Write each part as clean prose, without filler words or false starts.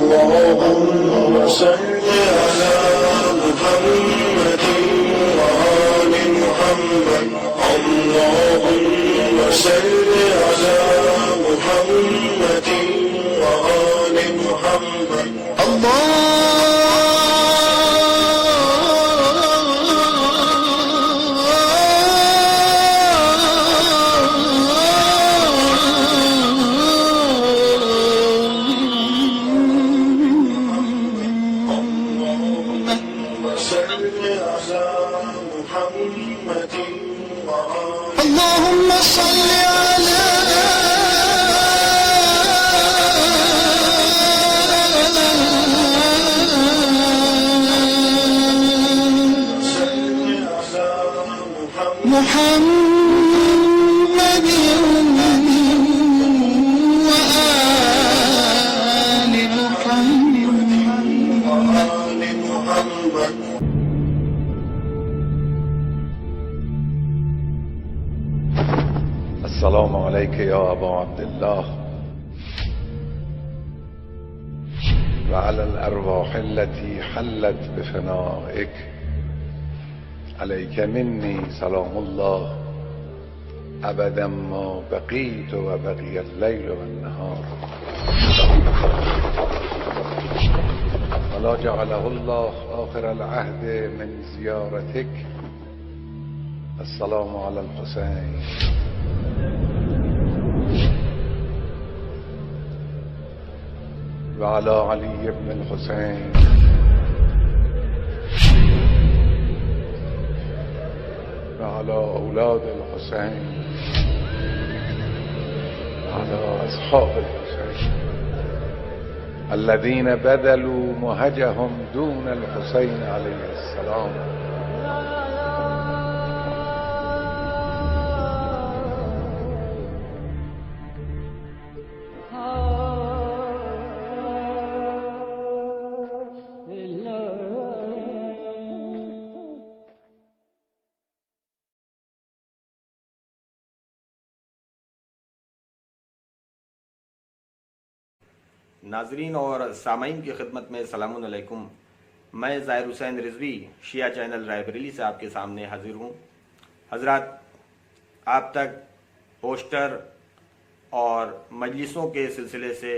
اللهم صل على محمد وآل محمد. اللهم صل على محمد وآل محمد. اللهم صل على محمد وآل محمد. السلام عليك يا أبا عبد الله وعلى الأرواح التي حلت بفنائك. عليك مني سلام الله أبدا ما بقيت وبقي الليل والنهار، ولا جعله الله آخر العهد من زيارتك. السلام على الحسين وعلى علي بن الحسين وعلى أولاد الحسين وعلى أصحاب الحسين الذين بذلوا مهجهم دون الحسين عليه السلام. ناظرین اور سامعین کی خدمت میں السلام علیکم. میں ظاہر حسین رضوی شیعہ چینل رائے بریلی سے آپ کے سامنے حاضر ہوں. حضرات، آپ تک پوسٹر اور مجلسوں کے سلسلے سے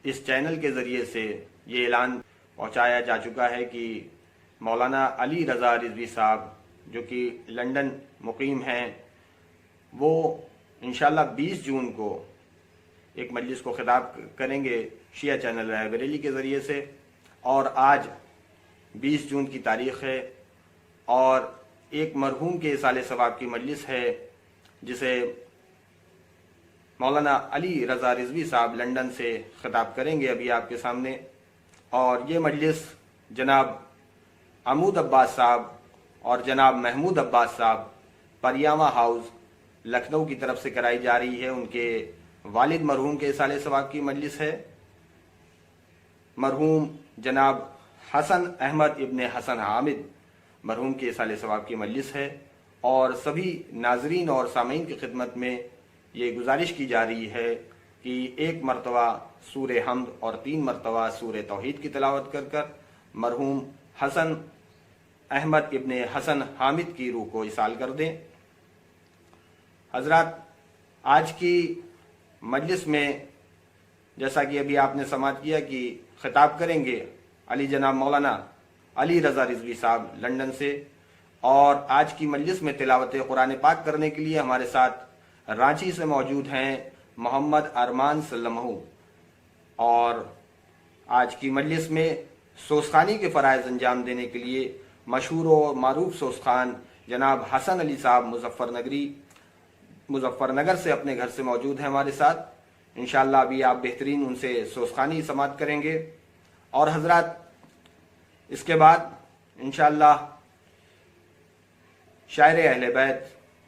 اس چینل کے ذریعے سے یہ اعلان پہنچایا جا چکا ہے کہ مولانا علی رضا رضوی صاحب جو کہ لندن مقیم ہیں، وہ انشاءاللہ 20 جون کو ایک مجلس کو خطاب کریں گے شیعہ چینل رائے بریلی کے ذریعے سے. اور آج 20 جون کی تاریخ ہے اور ایک مرحوم کے اصالہ ثواب کی مجلس ہے جسے مولانا علی رضا رضوی صاحب لندن سے خطاب کریں گے ابھی آپ کے سامنے. اور یہ مجلس جناب عمود عباس صاحب اور جناب محمود عباس صاحب پریامہ ہاؤس لکھنؤ کی طرف سے کرائی جا رہی ہے. ان کے والد مرحوم کے اصالہ ثواب کی مجلس ہے. مرحوم جناب حسن احمد ابن حسن حامد مرحوم کے اصالہ ثواب کی مجلس ہے. اور سبھی ناظرین اور سامعین کی خدمت میں یہ گزارش کی جا رہی ہے کہ ایک مرتبہ سورہ حمد اور 3 مرتبہ سورہ توحید کی تلاوت کر کر مرحوم حسن احمد ابن حسن حامد کی روح کو اصال کر دیں. حضرات، آج کی مجلس میں جیسا کہ ابھی آپ نے سماعت کیا کہ خطاب کریں گے علی جناب مولانا علی رضا رضوی صاحب لندن سے. اور آج کی مجلس میں تلاوت قرآن پاک کرنے کے لیے ہمارے ساتھ رانچی سے موجود ہیں محمد ارمان سلمہ. اور آج کی مجلس میں سوسخانی کے فرائض انجام دینے کے لیے مشہور و معروف سوسخان جناب حسن علی صاحب مظفر نگر سے اپنے گھر سے موجود ہیں ہمارے ساتھ. انشاءاللہ ابھی آپ بہترین ان سے سوسخانی سماعت کریں گے. اور حضرات، اس کے بعد انشاءاللہ شاعر اہل بیت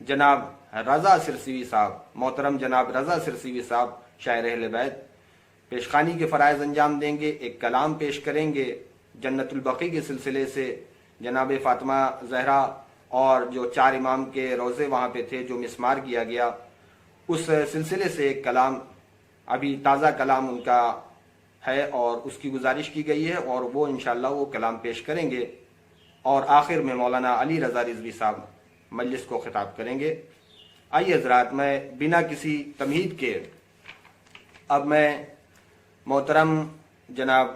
جناب رضا سرسیوی صاحب، محترم جناب رضا سرسیوی صاحب شاعر اہل بیت پیشخانی کے فرائض انجام دیں گے. ایک کلام پیش کریں گے جنت البقیع کے سلسلے سے جناب فاطمہ زہرا اور جو 4 امام کے روزے وہاں پہ تھے جو مسمار کیا گیا، اس سلسلے سے ایک کلام، ابھی تازہ کلام ان کا ہے اور اس کی گزارش کی گئی ہے اور وہ انشاءاللہ وہ کلام پیش کریں گے اور آخر میں مولانا علی رضا رضوی صاحب مجلس کو خطاب کریں گے۔ آئیے حضرات، میں بنا کسی تمہید کے اب میں محترم جناب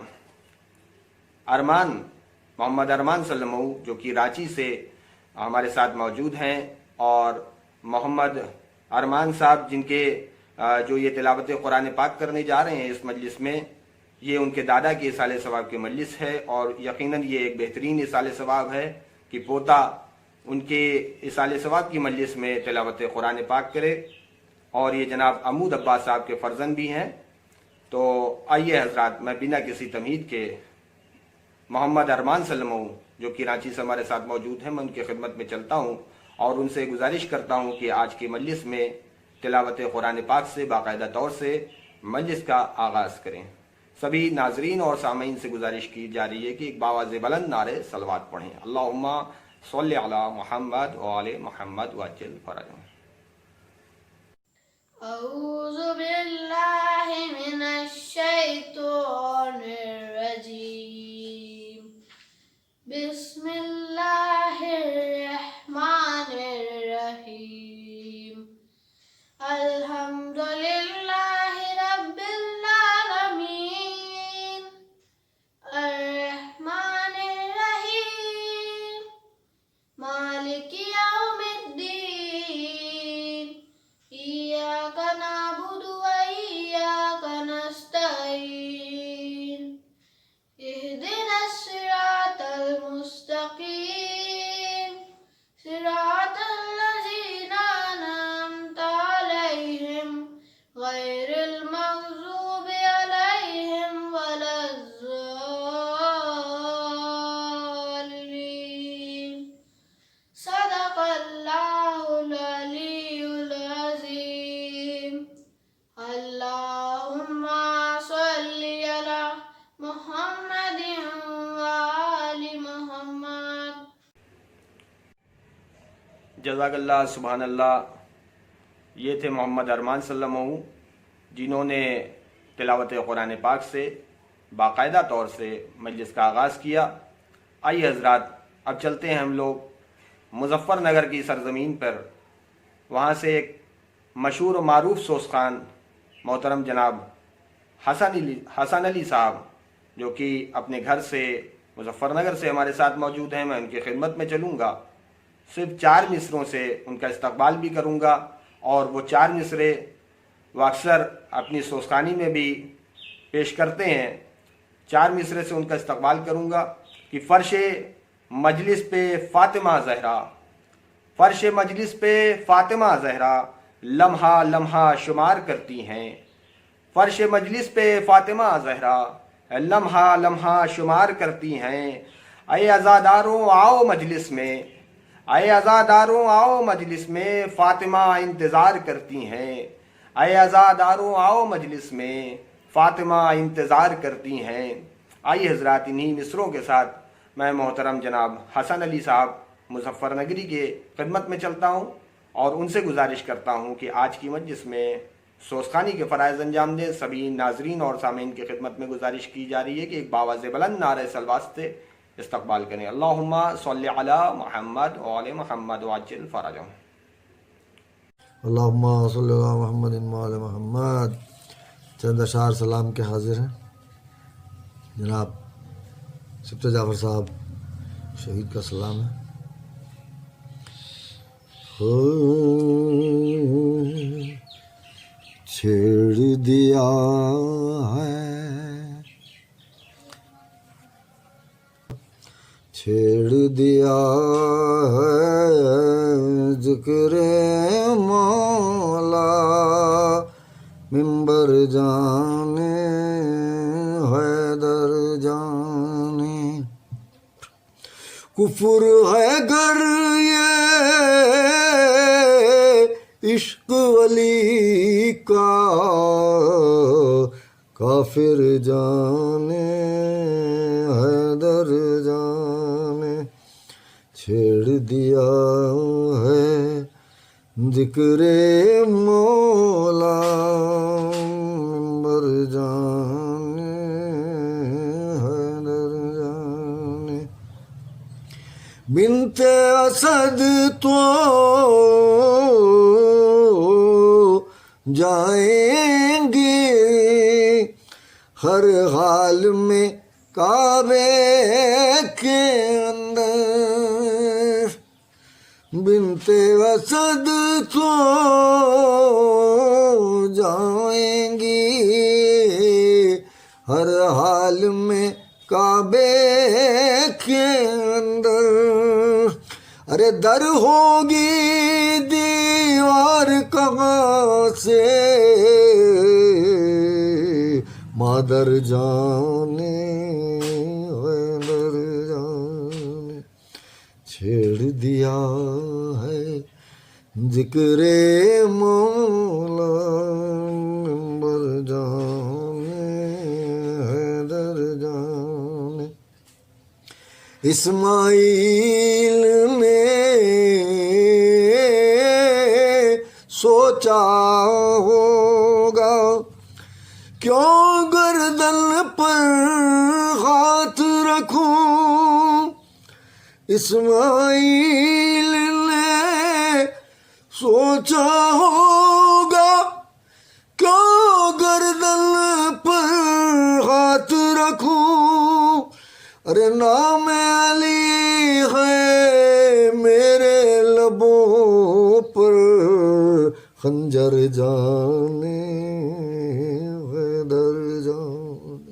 محمد ارمان سلمو جو کہ رانچی سے ہمارے ساتھ موجود ہیں، اور محمد ارمان صاحب جن کے جو یہ تلاوت قرآن پاک کرنے جا رہے ہیں اس مجلس میں، یہ ان کے دادا کی اصالِ ثواب کی مجلس ہے، اور یقیناً یہ ایک بہترین اصالِ ثواب ہے کہ پوتا ان کے اصالِ ثواب کی مجلس میں تلاوت قرآن پاک کرے، اور یہ جناب عمود عباس صاحب کے فرزند بھی ہیں۔ تو آئیے حضرات، میں بنا کسی تمہید کے محمد ارمان سلمو جو کہ رانچی سے ہمارے ساتھ موجود ہیں، میں ان کی خدمت میں چلتا ہوں اور ان سے گزارش کرتا ہوں کہ آج کی مجلس میں تلاوت قرآن پاک سے باقاعدہ طور سے مجلس کا آغاز کریں۔ سبھی ناظرین اور سامعین سے گزارش کی جا رہی ہے کہ ایک باواز بلند نعرے صلوات پڑھیں۔ اللہم صلی علی محمد وآل محمد وعجل فرجهم۔ اعوذ باللہ من الشیطان الرجیم، بسم اللہ الرحمن الرحیم، الحمدللہ رب العالمین، الرحمن الرحیم، مالک یوم الدین، ایاک نعبد و ایاک نستعین، اہدنا الصراط المستقیم، صراط الذین انعمت علیہم غیر المغضوب علیہم ولا الضالین۔ صدق اللہ العلی العظیم۔ اللہم صلی علی محمد وآل محمد۔ جزاک اللہ، سبحان اللہ۔ یہ تھے محمد ارمان سلمو جنہوں نے تلاوت قرآن پاک سے باقاعدہ طور سے مجلس کا آغاز کیا۔ آئیے حضرات، اب چلتے ہیں ہم لوگ مظفر نگر کی سرزمین پر، وہاں سے ایک مشہور و معروف سوسخان محترم جناب حسن علی صاحب جو کہ اپنے گھر سے مظفر نگر سے ہمارے ساتھ موجود ہیں، میں ان کی خدمت میں چلوں گا، صرف 4 مصروں سے ان کا استقبال بھی کروں گا، اور وہ 4 مصرے وہ اکثر اپنی سوسخانی میں بھی پیش کرتے ہیں۔ 4 مصرے سے ان کا استقبال کروں گا کہ فرش مجلس پہ فاطمہ زہرا، فرش مجلس پہ فاطمہ زہرا لمحہ لمحہ شمار کرتی ہیں، فرش مجلس پہ فاطمہ زہرا لمحہ لمحہ شمار کرتی ہیں۔ اے عزاداروں آؤ مجلس میں، اے عزاداروں آؤ مجلس میں، فاطمہ انتظار کرتی ہیں، اے عزاداروں آؤ مجلس میں، فاطمہ انتظار کرتی ہیں۔ آئیے حضرات، انہی مصروں کے ساتھ میں محترم جناب حسن علی صاحب مظفر نگری کے خدمت میں چلتا ہوں اور ان سے گزارش کرتا ہوں کہ آج کی مجلس میں سوسخانی کے فرائض انجام دیں۔ سبھی ناظرین اور سامعین کی خدمت میں گزارش کی جا رہی ہے کہ ایک باواز بلند نعرہ صلوات سے استقبال کریں۔ اللہم صلی علی محمد وآل محمد وعجل فرجهم۔ اللہم صلی علی محمد وآل محمد۔ چند اشعار سلام کے حاضر ہیں۔ جناب سبت جعفر صاحب شہید کا سلام ہے۔ چھیڑ دیا ہے، چھیڑ دیا ہے ذکر مولا، ممبر جانے حیدر جانے، کفر ہے گر یہ عشق ولی کا، کافر جانے حیدر جانے، چھیڑ دیا ہے ذکر مولا، ممبر جانے بنت اسد تو جائیں گی ہر حال میں کعبے کے اندر، بنت اسد تو جائیں گی ہر حال میں کعبے کے اندر، ارے در ہوگی دیوار کہاں سے مادر جانے حیدر جانے، چھیڑ دیا ہے ذکر مولا نمبر جانے حیدر جانے۔ اسماعیل نے سوچا ہوگا کیوں گردن پر ہاتھ رکھوں، اسماعیل نے سوچا ہوگا کیوں گردن پر ہاتھ رکھوں، ارے نام علی ہے میرے لبوں پر خنجر جانے حیدر جانے،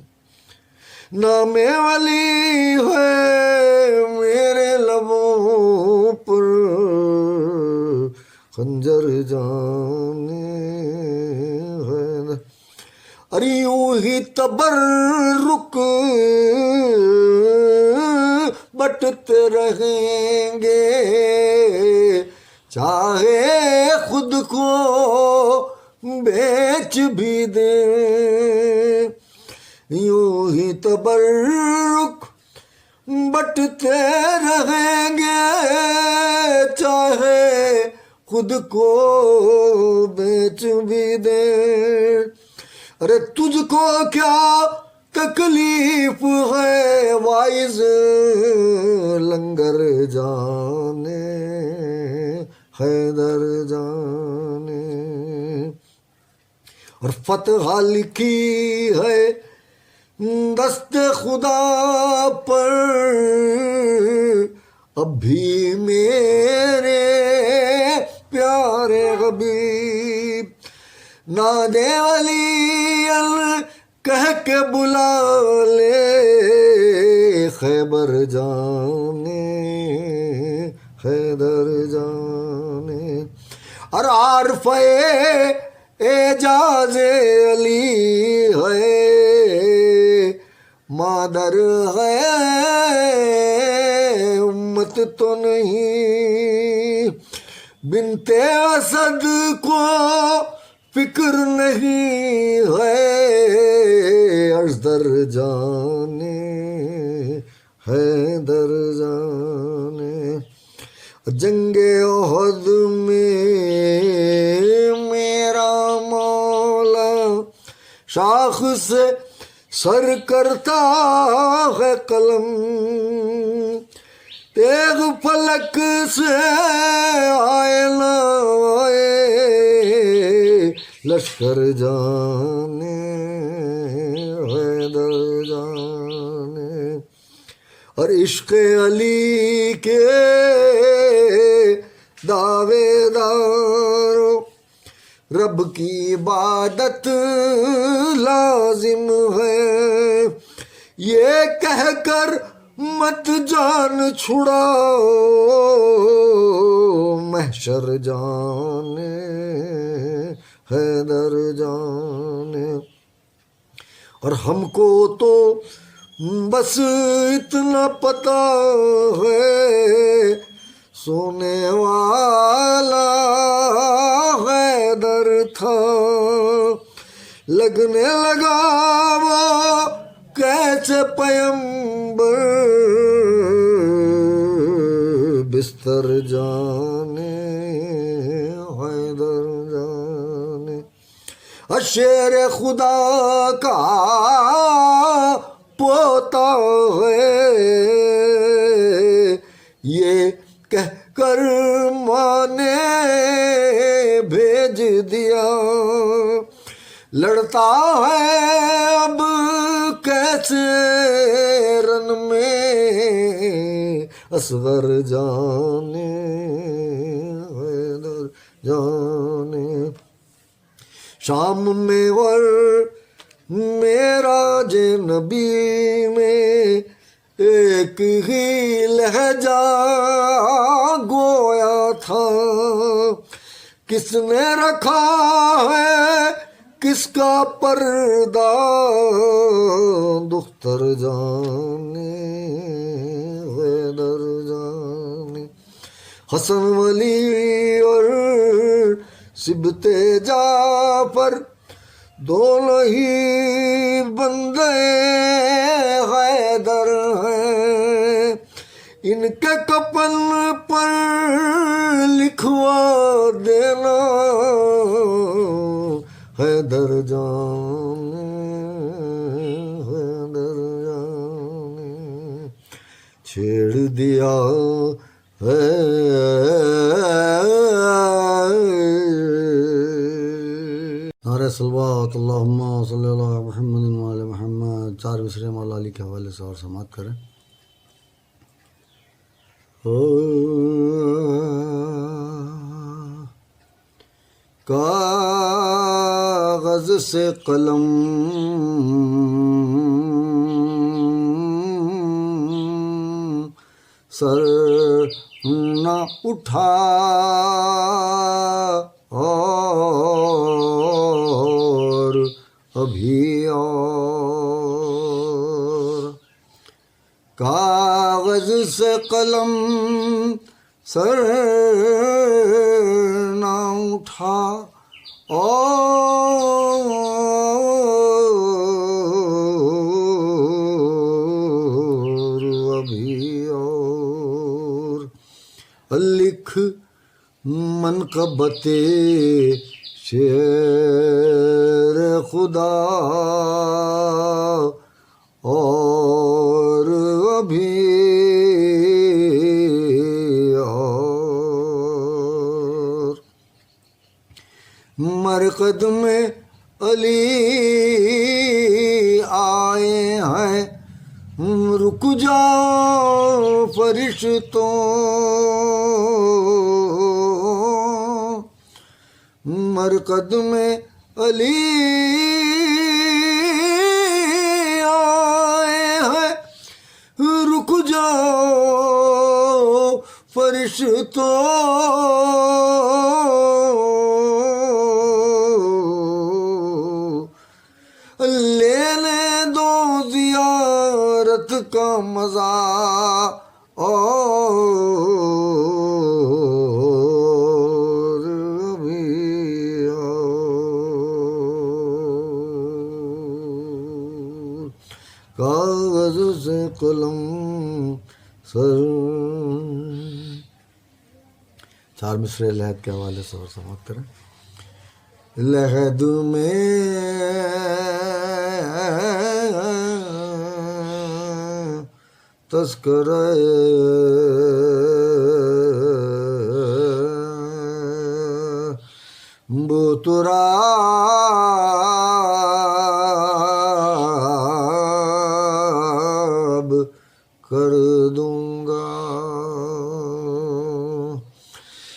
نام علی ہے میرے لبوں پر خنجر جانے حیدر، ارے یوں ہی تبرک بٹتے رہیں گے چاہے خود کو بیچ بھی دیں، یوں ہی تبرک بٹتے رہیں گے چاہے خود کو بیچ بھی دیں، ارے تجھ کو کیا تکلیف ہے وائز لنگر جانے حیدر جانے، اور فتح لکھی ہے دست خدا پر اب بھی میرے پیارے حبیب، نادے ولی کہہ کے بلا لے خیبر جانے حیدر جانے، اور عارف اعجاز علی ہے مادر ہے امت تو نہیں، بنت اسد کو فکر نہیں ہے ازدر جانے حیدر جانے، جنگ احد میں میرا مولا شاخ سے سر کرتا ہے قلم، تیغ فلک سے آئے نہ آئے لشکر جانے حیدر جانے، اور عشق علی کے دعوے دارو رب کی عبادت لازم ہے، یہ کہہ کر مت جان چھڑاؤ محشر جانے حیدر جانے، اور ہم کو تو بس اتنا پتا ہے سونے والا حیدر تھا، لگنے لگا وہ کیسے پیمبر بستر جانے حیدر جانے، شیر خدا کا پوتا ہے یہ لڑتا ہے اب کیسے رن میں اصغر جانے حیدر جانے شام میں اور معراج نبی میں ایک ہی لہجہ گویا تھا کس نے رکھا ہے کس کا پردہ دختر جانے حیدر جانے حسن ولی اور سبط جعفر دونوں ہی بندے حیدر ہیں ان کے کفن پر لکھوا دینا حیدر جانے حیدر جانے چھیڑ دیا ہے نعرہ صلوات اللہم صلی اللہ محمد وعلی محمد 4 مصرے مولا علی کے حوالے سے اور سماعت کریں کاغذ سے قلم سر نہ اٹھا اور ابھی اور کاغذ سے قلم سر نہ اٹھا اور ابھی اور لکھ منقبت شعر خدا اور ابھی اور مرقد میں علی آئے ہیں رک جاؤ فرشتوں مرقد میں علی آئے ہیں رک جاؤ فرشتوں لینے دو زیارت کا مزہ اور ابھی اور کاغذ سے قلم سر 4 مصرے لحد کے حوالے سے اور سماعت کریں لحد میں تذکرہ بتراب کر دوں گا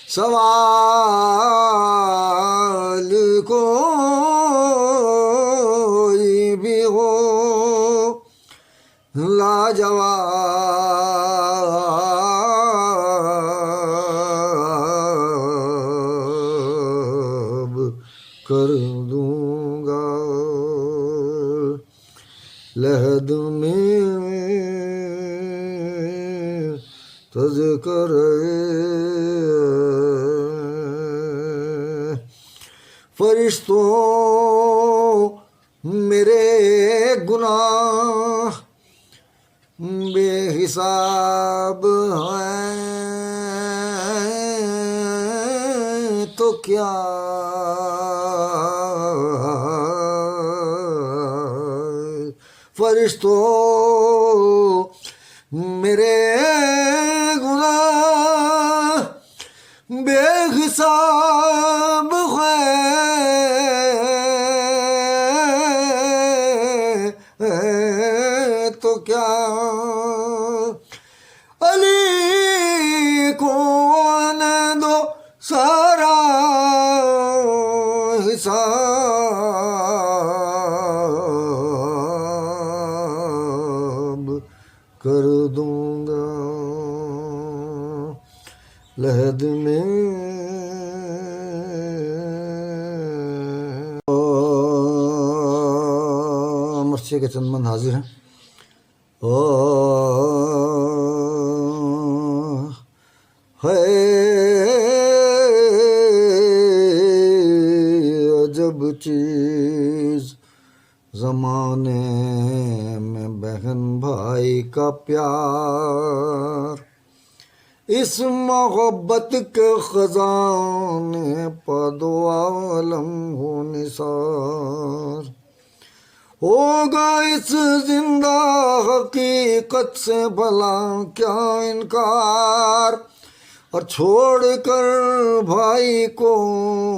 سوال کوئی بھی ہو لاجواب کر دوں گا لحد میں تذکرہ فرشتوں میرے گناہ بے حساب ہیں تو کیا فرشتوں میرے گناہ بے حساب ہیں کیا علی کو آنے دو سارا حساب کر دوں گا لحد میں مرثیے کے چند بند حاضر ہیں ہے عجب چیز زمانے میں بہن بھائی کا پیار اس محبت کے خزانے پد و عالم ہو نثار ہوگا اس زندہ حقیقت سے بھلا کیا انکار اور چھوڑ کر بھائی کو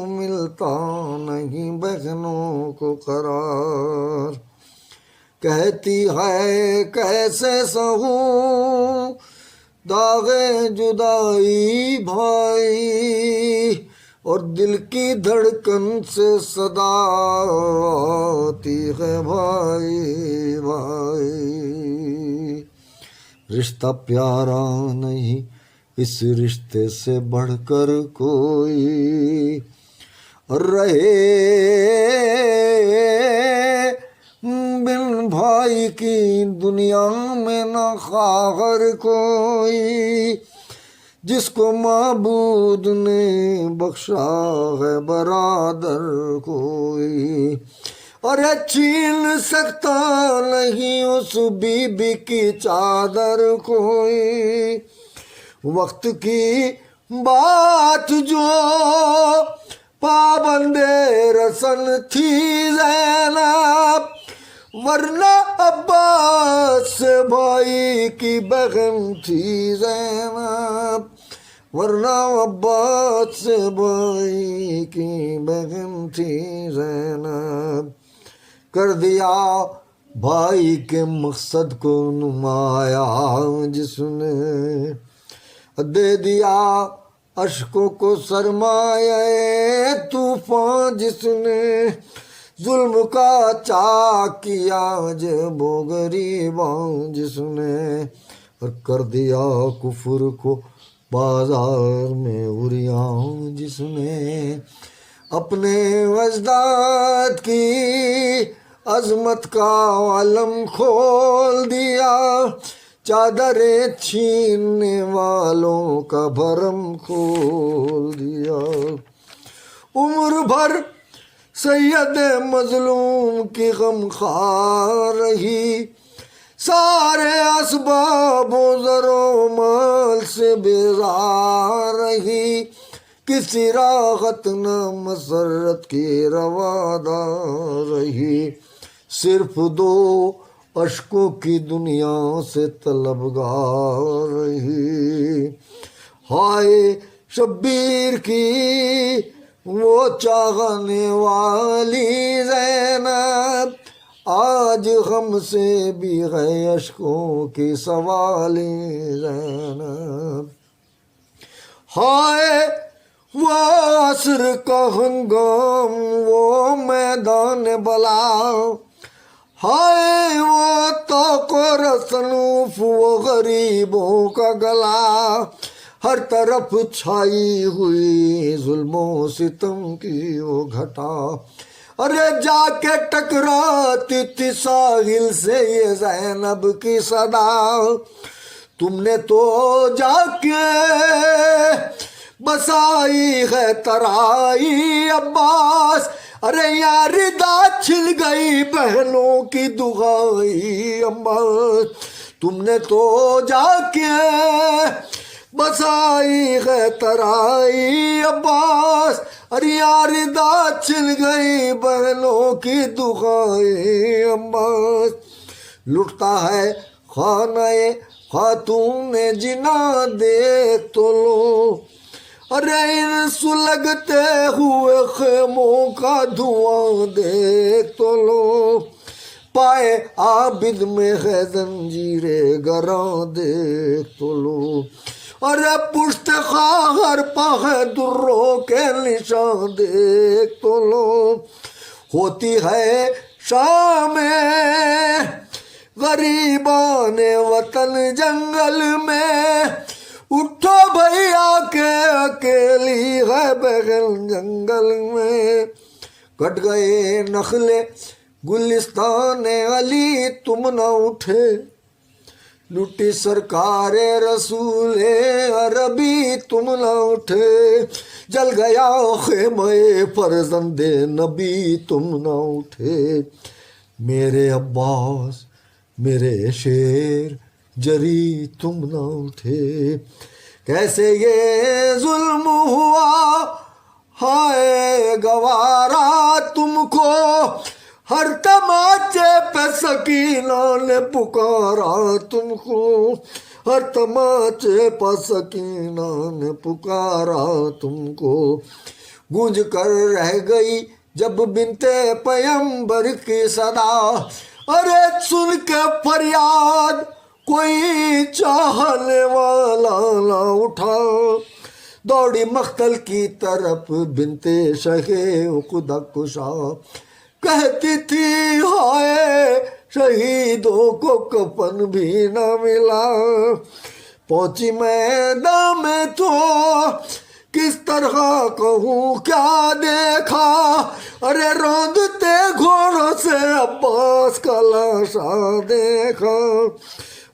ملتا نہیں بہنوں کو قرار کہتی ہے کیسے سہوں داغ جدائی بھائی اور دل کی دھڑکن سے صدا آتی ہے بھائی بھائی رشتہ پیارا نہیں اس رشتے سے بڑھ کر کوئی رہے بن بھائی کی دنیا میں نہ خواہر کوئی جس کو معبود نے بخشا ہے برادر کوئی اور چھین سکتا نہیں اس بی بی کی چادر کوئی وقت کی بات جو پابند رسن تھی زینب ورنہ عباس بھائی کی بہن تھی زینب ورنہ عباس بھائی کی بہن تھی زینب کر دیا بھائی کے مقصد کو نمایاں جس نے دے دیا اشکوں کو سرمایہ طوفان جس نے ظلم کا چاک کیا جب و غریباں جس نے اور کر دیا کفر کو بازار میں عریاں جس نے اپنے اجداد کی عظمت کا علم کھول دیا چادریں چھیننے والوں کا بھرم کھول دیا عمر بھر سید مظلوم کی غم خار رہی سارے اسباب و زر و مال سے بیزار رہی کسی راحت نہ مسرت کی روادار رہی صرف دو اشکوں کی دنیا سے طلبگار رہی ہائے شبیر کی وہ چاہنے والی زینب آج ہم سے بھی ہے اشکوں کی سوالی زینب ہائے وہ عصر کا ہنگام وہ میدان بلا ہائے وہ توق و رسنوف وہ غریبوں کا گلا ہر طرف چھائی ہوئی ظلم و ستم کی وہ گھٹا ارے جا کے ٹکراتی تھی ساحل سے یہ زینب کی صدا تم نے تو جا کے بسائی ہے ترائی عباس ارے یار دا چھل گئی بہنوں کی دعائی عباس تم نے تو جا کے بسائی ہے ترائی عباس ارے یار دا چھل گئی بہنوں کی دعائی عباس لٹتا ہے خانہ خاتون جنا دیکھ تو لو ارے ان سلگتے ہوئے خیموں کا دھواں دیکھ تو لو پائے عابد میں ہے زنجیر گراں دیکھ تو لو، ارے پشت خاہر پا ہے دروں کے نشان دیکھ تو لو، ہوتی ہے شام غریبان وطن جنگل میں، اٹھو بھیا کے اکیلی ہے بغل جنگل میں، کٹ گئے نخل گلستان علی تم نہ اٹھے، لٹی سرکار رسول عربی تم نہ اٹھے، جل گیا خیمہ فرزند نبی تم نہ اٹھے، میرے عباس میرے شیر جری تم نہ اٹھے، کیسے یہ ظلم ہوا ہائے گوارا تم کو، ہر تماچے پہ سکینہ نے پکارا تم کو، ہر تماچے پہ سکینہ نے پکارا تم کو، گونج کر رہ گئی جب بنتے پیمبر کی صدا، ارے سن کے فریاد کوئی چاہنے والا نہ اٹھا، دوڑی مقتل کی طرف بنتے شہ خدا کشا، کہتی تھی ہائے شہیدوں کو کفن بھی نہ ملا، پہنچی میدان میں تو کس طرح کہوں کیا دیکھا، ارے روندتے گھوڑوں سے عباس کا لاشا دیکھا،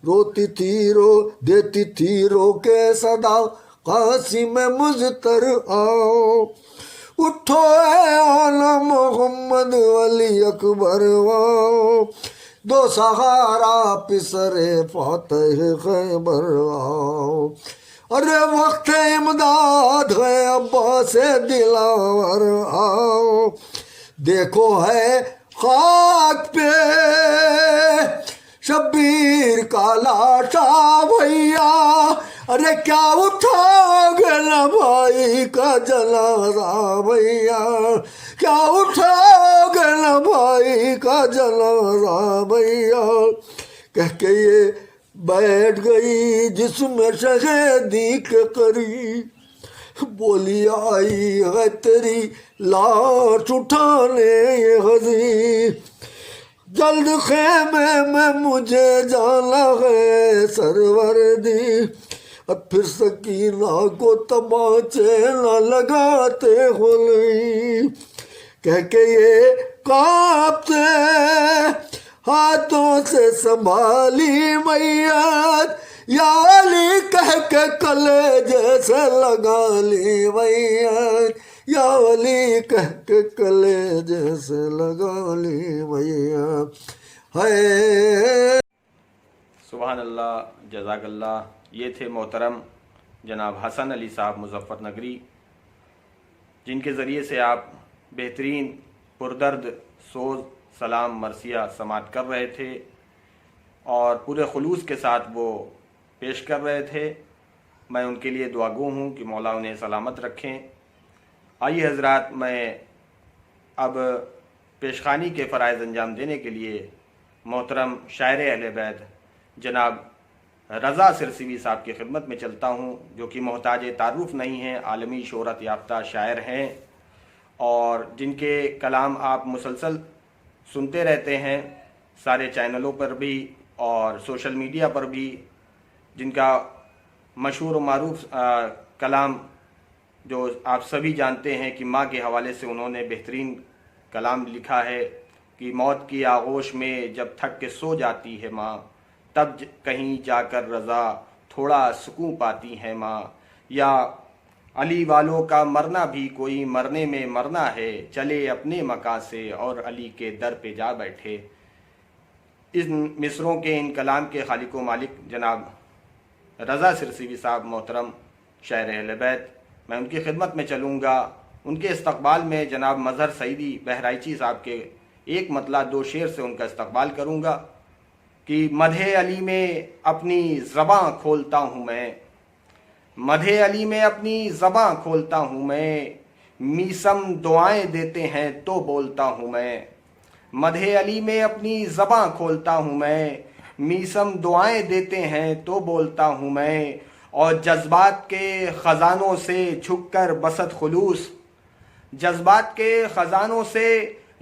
روتی تھی رو دیتی تھی رو کے صدا، قاسم مزتر آؤ، اٹھو اے آنا محمد علی اکبر آؤ، دو سہارا پسر فاتح خیبر آؤ، ارے وقت امداد ہے عباس دلاور آؤ، دیکھو ہے خاک پہ شبیر کا لاشا بھیا، ارے کیا اٹھاؤ گے نا بھائی کا جنازہ بھیا، کیا اٹھاؤ گے نا بھائی کا جنازہ بھیا، کہہ کے یہ بیٹھ گئی جسم شہیدی کے قریب، بولی آئی ہے تیری لاش اٹھانے یہ حزین، جلد خیمے میں مجھے جانا ہے سروردی، اب پھر سکینہ کو تماچے نہ لگاتے ہوئی، کہہ کے یہ کانپتے ہاتھوں سے سنبھالی میت، یا علی کہہ کے کلے جیسے لگا لی میت، یا علی کہہ کے کلے جیسے لگا لی میت ہے۔ سبحان اللہ، جزاک اللہ۔ یہ تھے محترم جناب حسن علی صاحب مظفر نگری، جن کے ذریعے سے آپ بہترین پردرد سوز سلام مرثیہ سماعت کر رہے تھے اور پورے خلوص کے ساتھ وہ پیش کر رہے تھے۔ میں ان کے لیے دعا گو ہوں کہ مولا انہیں سلامت رکھیں۔ آئیے حضرات، میں اب پیشخانی کے فرائض انجام دینے کے لیے محترم شاعر اہل بیت جناب رضا سرسوی صاحب کی خدمت میں چلتا ہوں، جو کہ محتاج تعارف نہیں ہیں، عالمی شہرت یافتہ شاعر ہیں اور جن کے کلام آپ مسلسل سنتے رہتے ہیں سارے چینلوں پر بھی اور سوشل میڈیا پر بھی، جن کا مشہور و معروف کلام جو آپ سبھی جانتے ہیں کہ ماں کے حوالے سے انہوں نے بہترین کلام لکھا ہے کہ موت کی آغوش میں جب تھک کے سو جاتی ہے ماں، تب کہیں جا کر رضا تھوڑا سکون پاتی ہے ماں، یا علی والوں کا مرنا بھی کوئی مرنے میں مرنا ہے، چلے اپنے مکان سے اور علی کے در پہ جا بیٹھے۔ ان مصروں کے، ان کلام کے خالق و مالک جناب رضا سرسوی صاحب محترم شاعر اہل بیت، میں ان کی خدمت میں چلوں گا۔ ان کے استقبال میں جناب مظہر سعیدی بہرائچی صاحب کے ایک مطلع دو شعر سے ان کا استقبال کروں گا کہ مدح علی میں اپنی زباں کھولتا ہوں میں، مدح علی میں اپنی زباں کھولتا ہوں میں، میسم دعائیں دیتے ہیں تو بولتا ہوں میں، مدح علی میں اپنی زباں کھولتا ہوں میں، میسم دعائیں دیتے ہیں تو بولتا ہوں میں، اور جذبات کے خزانوں سے جھک کر بسط خلوص، جذبات کے خزانوں سے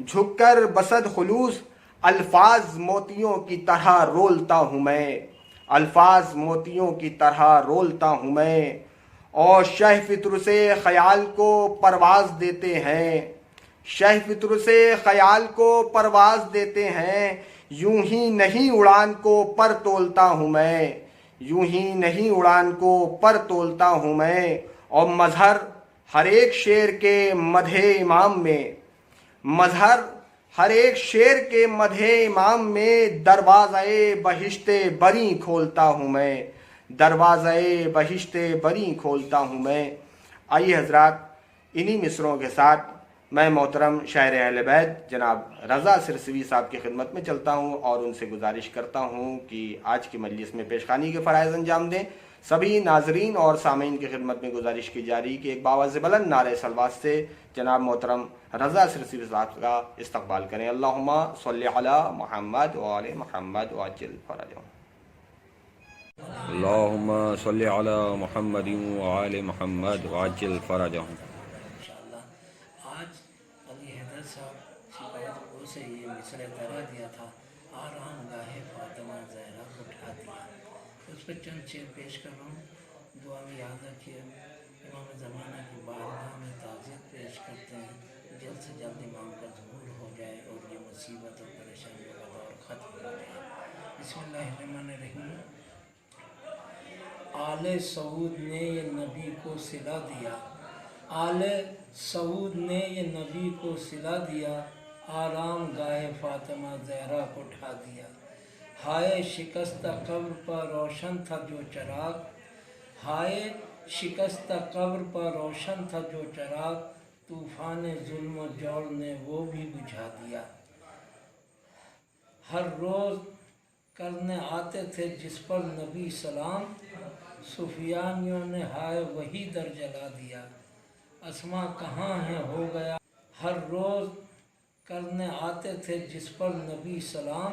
جھک کر بسط خلوص، الفاظ موتیوں کی طرح رولتا ہوں میں، الفاظ موتیوں کی طرح رولتا ہوں میں، اور شہ فطر سے خیال کو پرواز دیتے ہیں، شہ فطر سے خیال کو پرواز دیتے ہیں، یوں ہی نہیں اڑان کو پر تولتا ہوں میں، یوں ہی نہیں اڑان کو پر تولتا ہوں میں، اور مظہر ہر ایک شعر کے مدح امام میں، مظہر ہر ایک شعر کے مدح امام میں، دروازۂ بہشت بری کھولتا ہوں میں، دروازۂ بہشت بری کھولتا ہوں میں۔ آئیے حضرات، انہی مصروں کے ساتھ میں محترم شاعر اہل بیت جناب رضا سرسوی صاحب کی خدمت میں چلتا ہوں اور ان سے گزارش کرتا ہوں کہ آج کی مجلس میں پیشخوانی کے فرائض انجام دیں۔ سبھی ناظرین اور سامعین کی خدمت میں گزارش کی جا رہی کہ ایک باواز بلند نعرہ صلوات سے جناب محترم رضا سرسوی صاحب کا استقبال کریں۔ اللہم صلی علی محمد وآل محمد وعجل فرجهم۔ اللہم صلی علی محمد وآل محمد وعجل فرجهم۔ انشاءاللہ آج علی حیدر صاحب شکایت کو سے یہ مصرع درا دیا تھا، آرام گاہ فاطمہ زہرا اٹھا دیا، اس پہ چند شعر پیش کر رہا ہوں۔ دعا میں یاد رکھیے امام زمانہ کی بارگاہ میں تعزیت پیش کرتے ہیں، جلد سے جلد امام کا ظہور ہو جائے اور یہ مصیبت اور پریشانیوں کا دور ختم ہو جائے۔ بسم اللہ الرحمن الرحیم۔ آل سعود نے یہ نبی کو صلا دیا، آل سعود نے یہ نبی کو صلا دیا، آرام گاہ فاطمہ زہرا کو اٹھا دیا۔ ہائے شکستہ قبر پر روشن تھا جو چراغ، ہائے شکستہ قبر پر روشن تھا جو چراغ، طوفان ظلم و جور نے وہ بھی بجھا دیا۔ ہر روز کرنے آتے تھے جس پر نبی سلام، سفیانیوں نے ہائے وہی در جلا دیا۔ اسما کہاں ہے ہو گیا، ہر روز کرنے آتے تھے جس پر نبی سلام،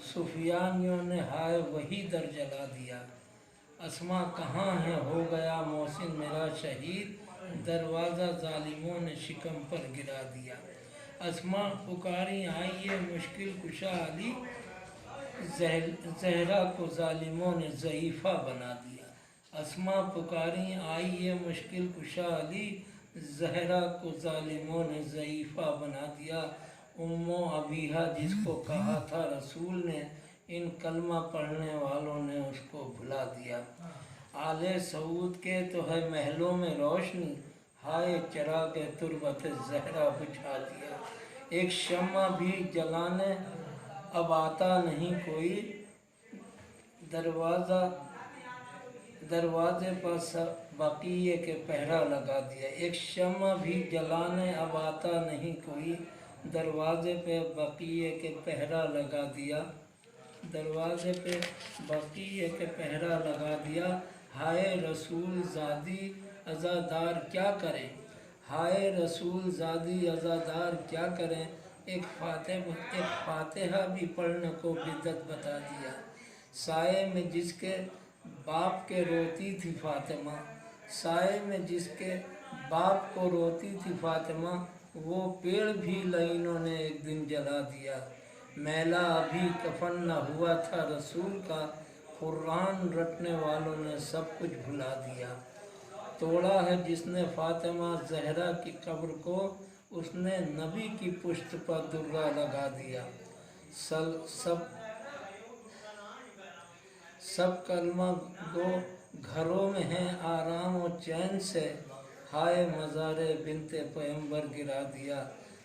سفیانیوں نے ہائے وہی در جلا دیا۔ اسما کہاں ہے ہو گیا محسن میرا شہید، دروازہ ظالموں نے شکم پر گرا دیا۔ اسما پکاری آئیے مشکل کشا علی، زہرا کو ظالموں نے ضعیفہ بنا دیا۔ اسما پکاری آئیے مشکل کشا علی، زہرا کو ظالموں نے ضعیفہ بنا دیا۔ ام و ابیہا جس کو کہا تھا رسول نے، ان کلمہ پڑھنے والوں نے اس کو بھلا دیا۔ آل سعود کے تو ہے محلوں میں روشنی، ہائے چراغ تربت زہرا بجھا دیا۔ ایک شمع بھی جلانے اب آتا نہیں کوئی، دروازے پر بقیے کے پہرا لگا دیا۔ ایک شمع بھی جلانے اب آتا نہیں کوئی، دروازے پہ بقیے کے پہرا لگا دیا، دروازے پہ بقیے کے پہرا لگا دیا۔ ہائے رسول زادی عزادار کیا کریں، ہائے رسول زادی عزادار کیا کریں، ایک فاتحہ بھی پڑھنے کو بدعت بتا دیا۔ سائے میں جس کے باپ کے روتی تھی فاطمہ، سائے میں جس کے باپ کو روتی تھی فاطمہ، وہ پیڑ بھی لعینوں نے ایک دن جلا دیا۔ میلہ ابھی کفن نہ ہوا تھا رسول کا، قرآن رٹنے والوں نے سب کچھ بھلا دیا۔ توڑا ہے جس نے فاطمہ زہرا کی قبر کو، اس نے نبی کی پشت پر درہ لگا دیا۔ سب کلمہ گو گھروں میں ہیں آرام و چین سے، ہائے مزار بنت پیغمبر گرا دیا۔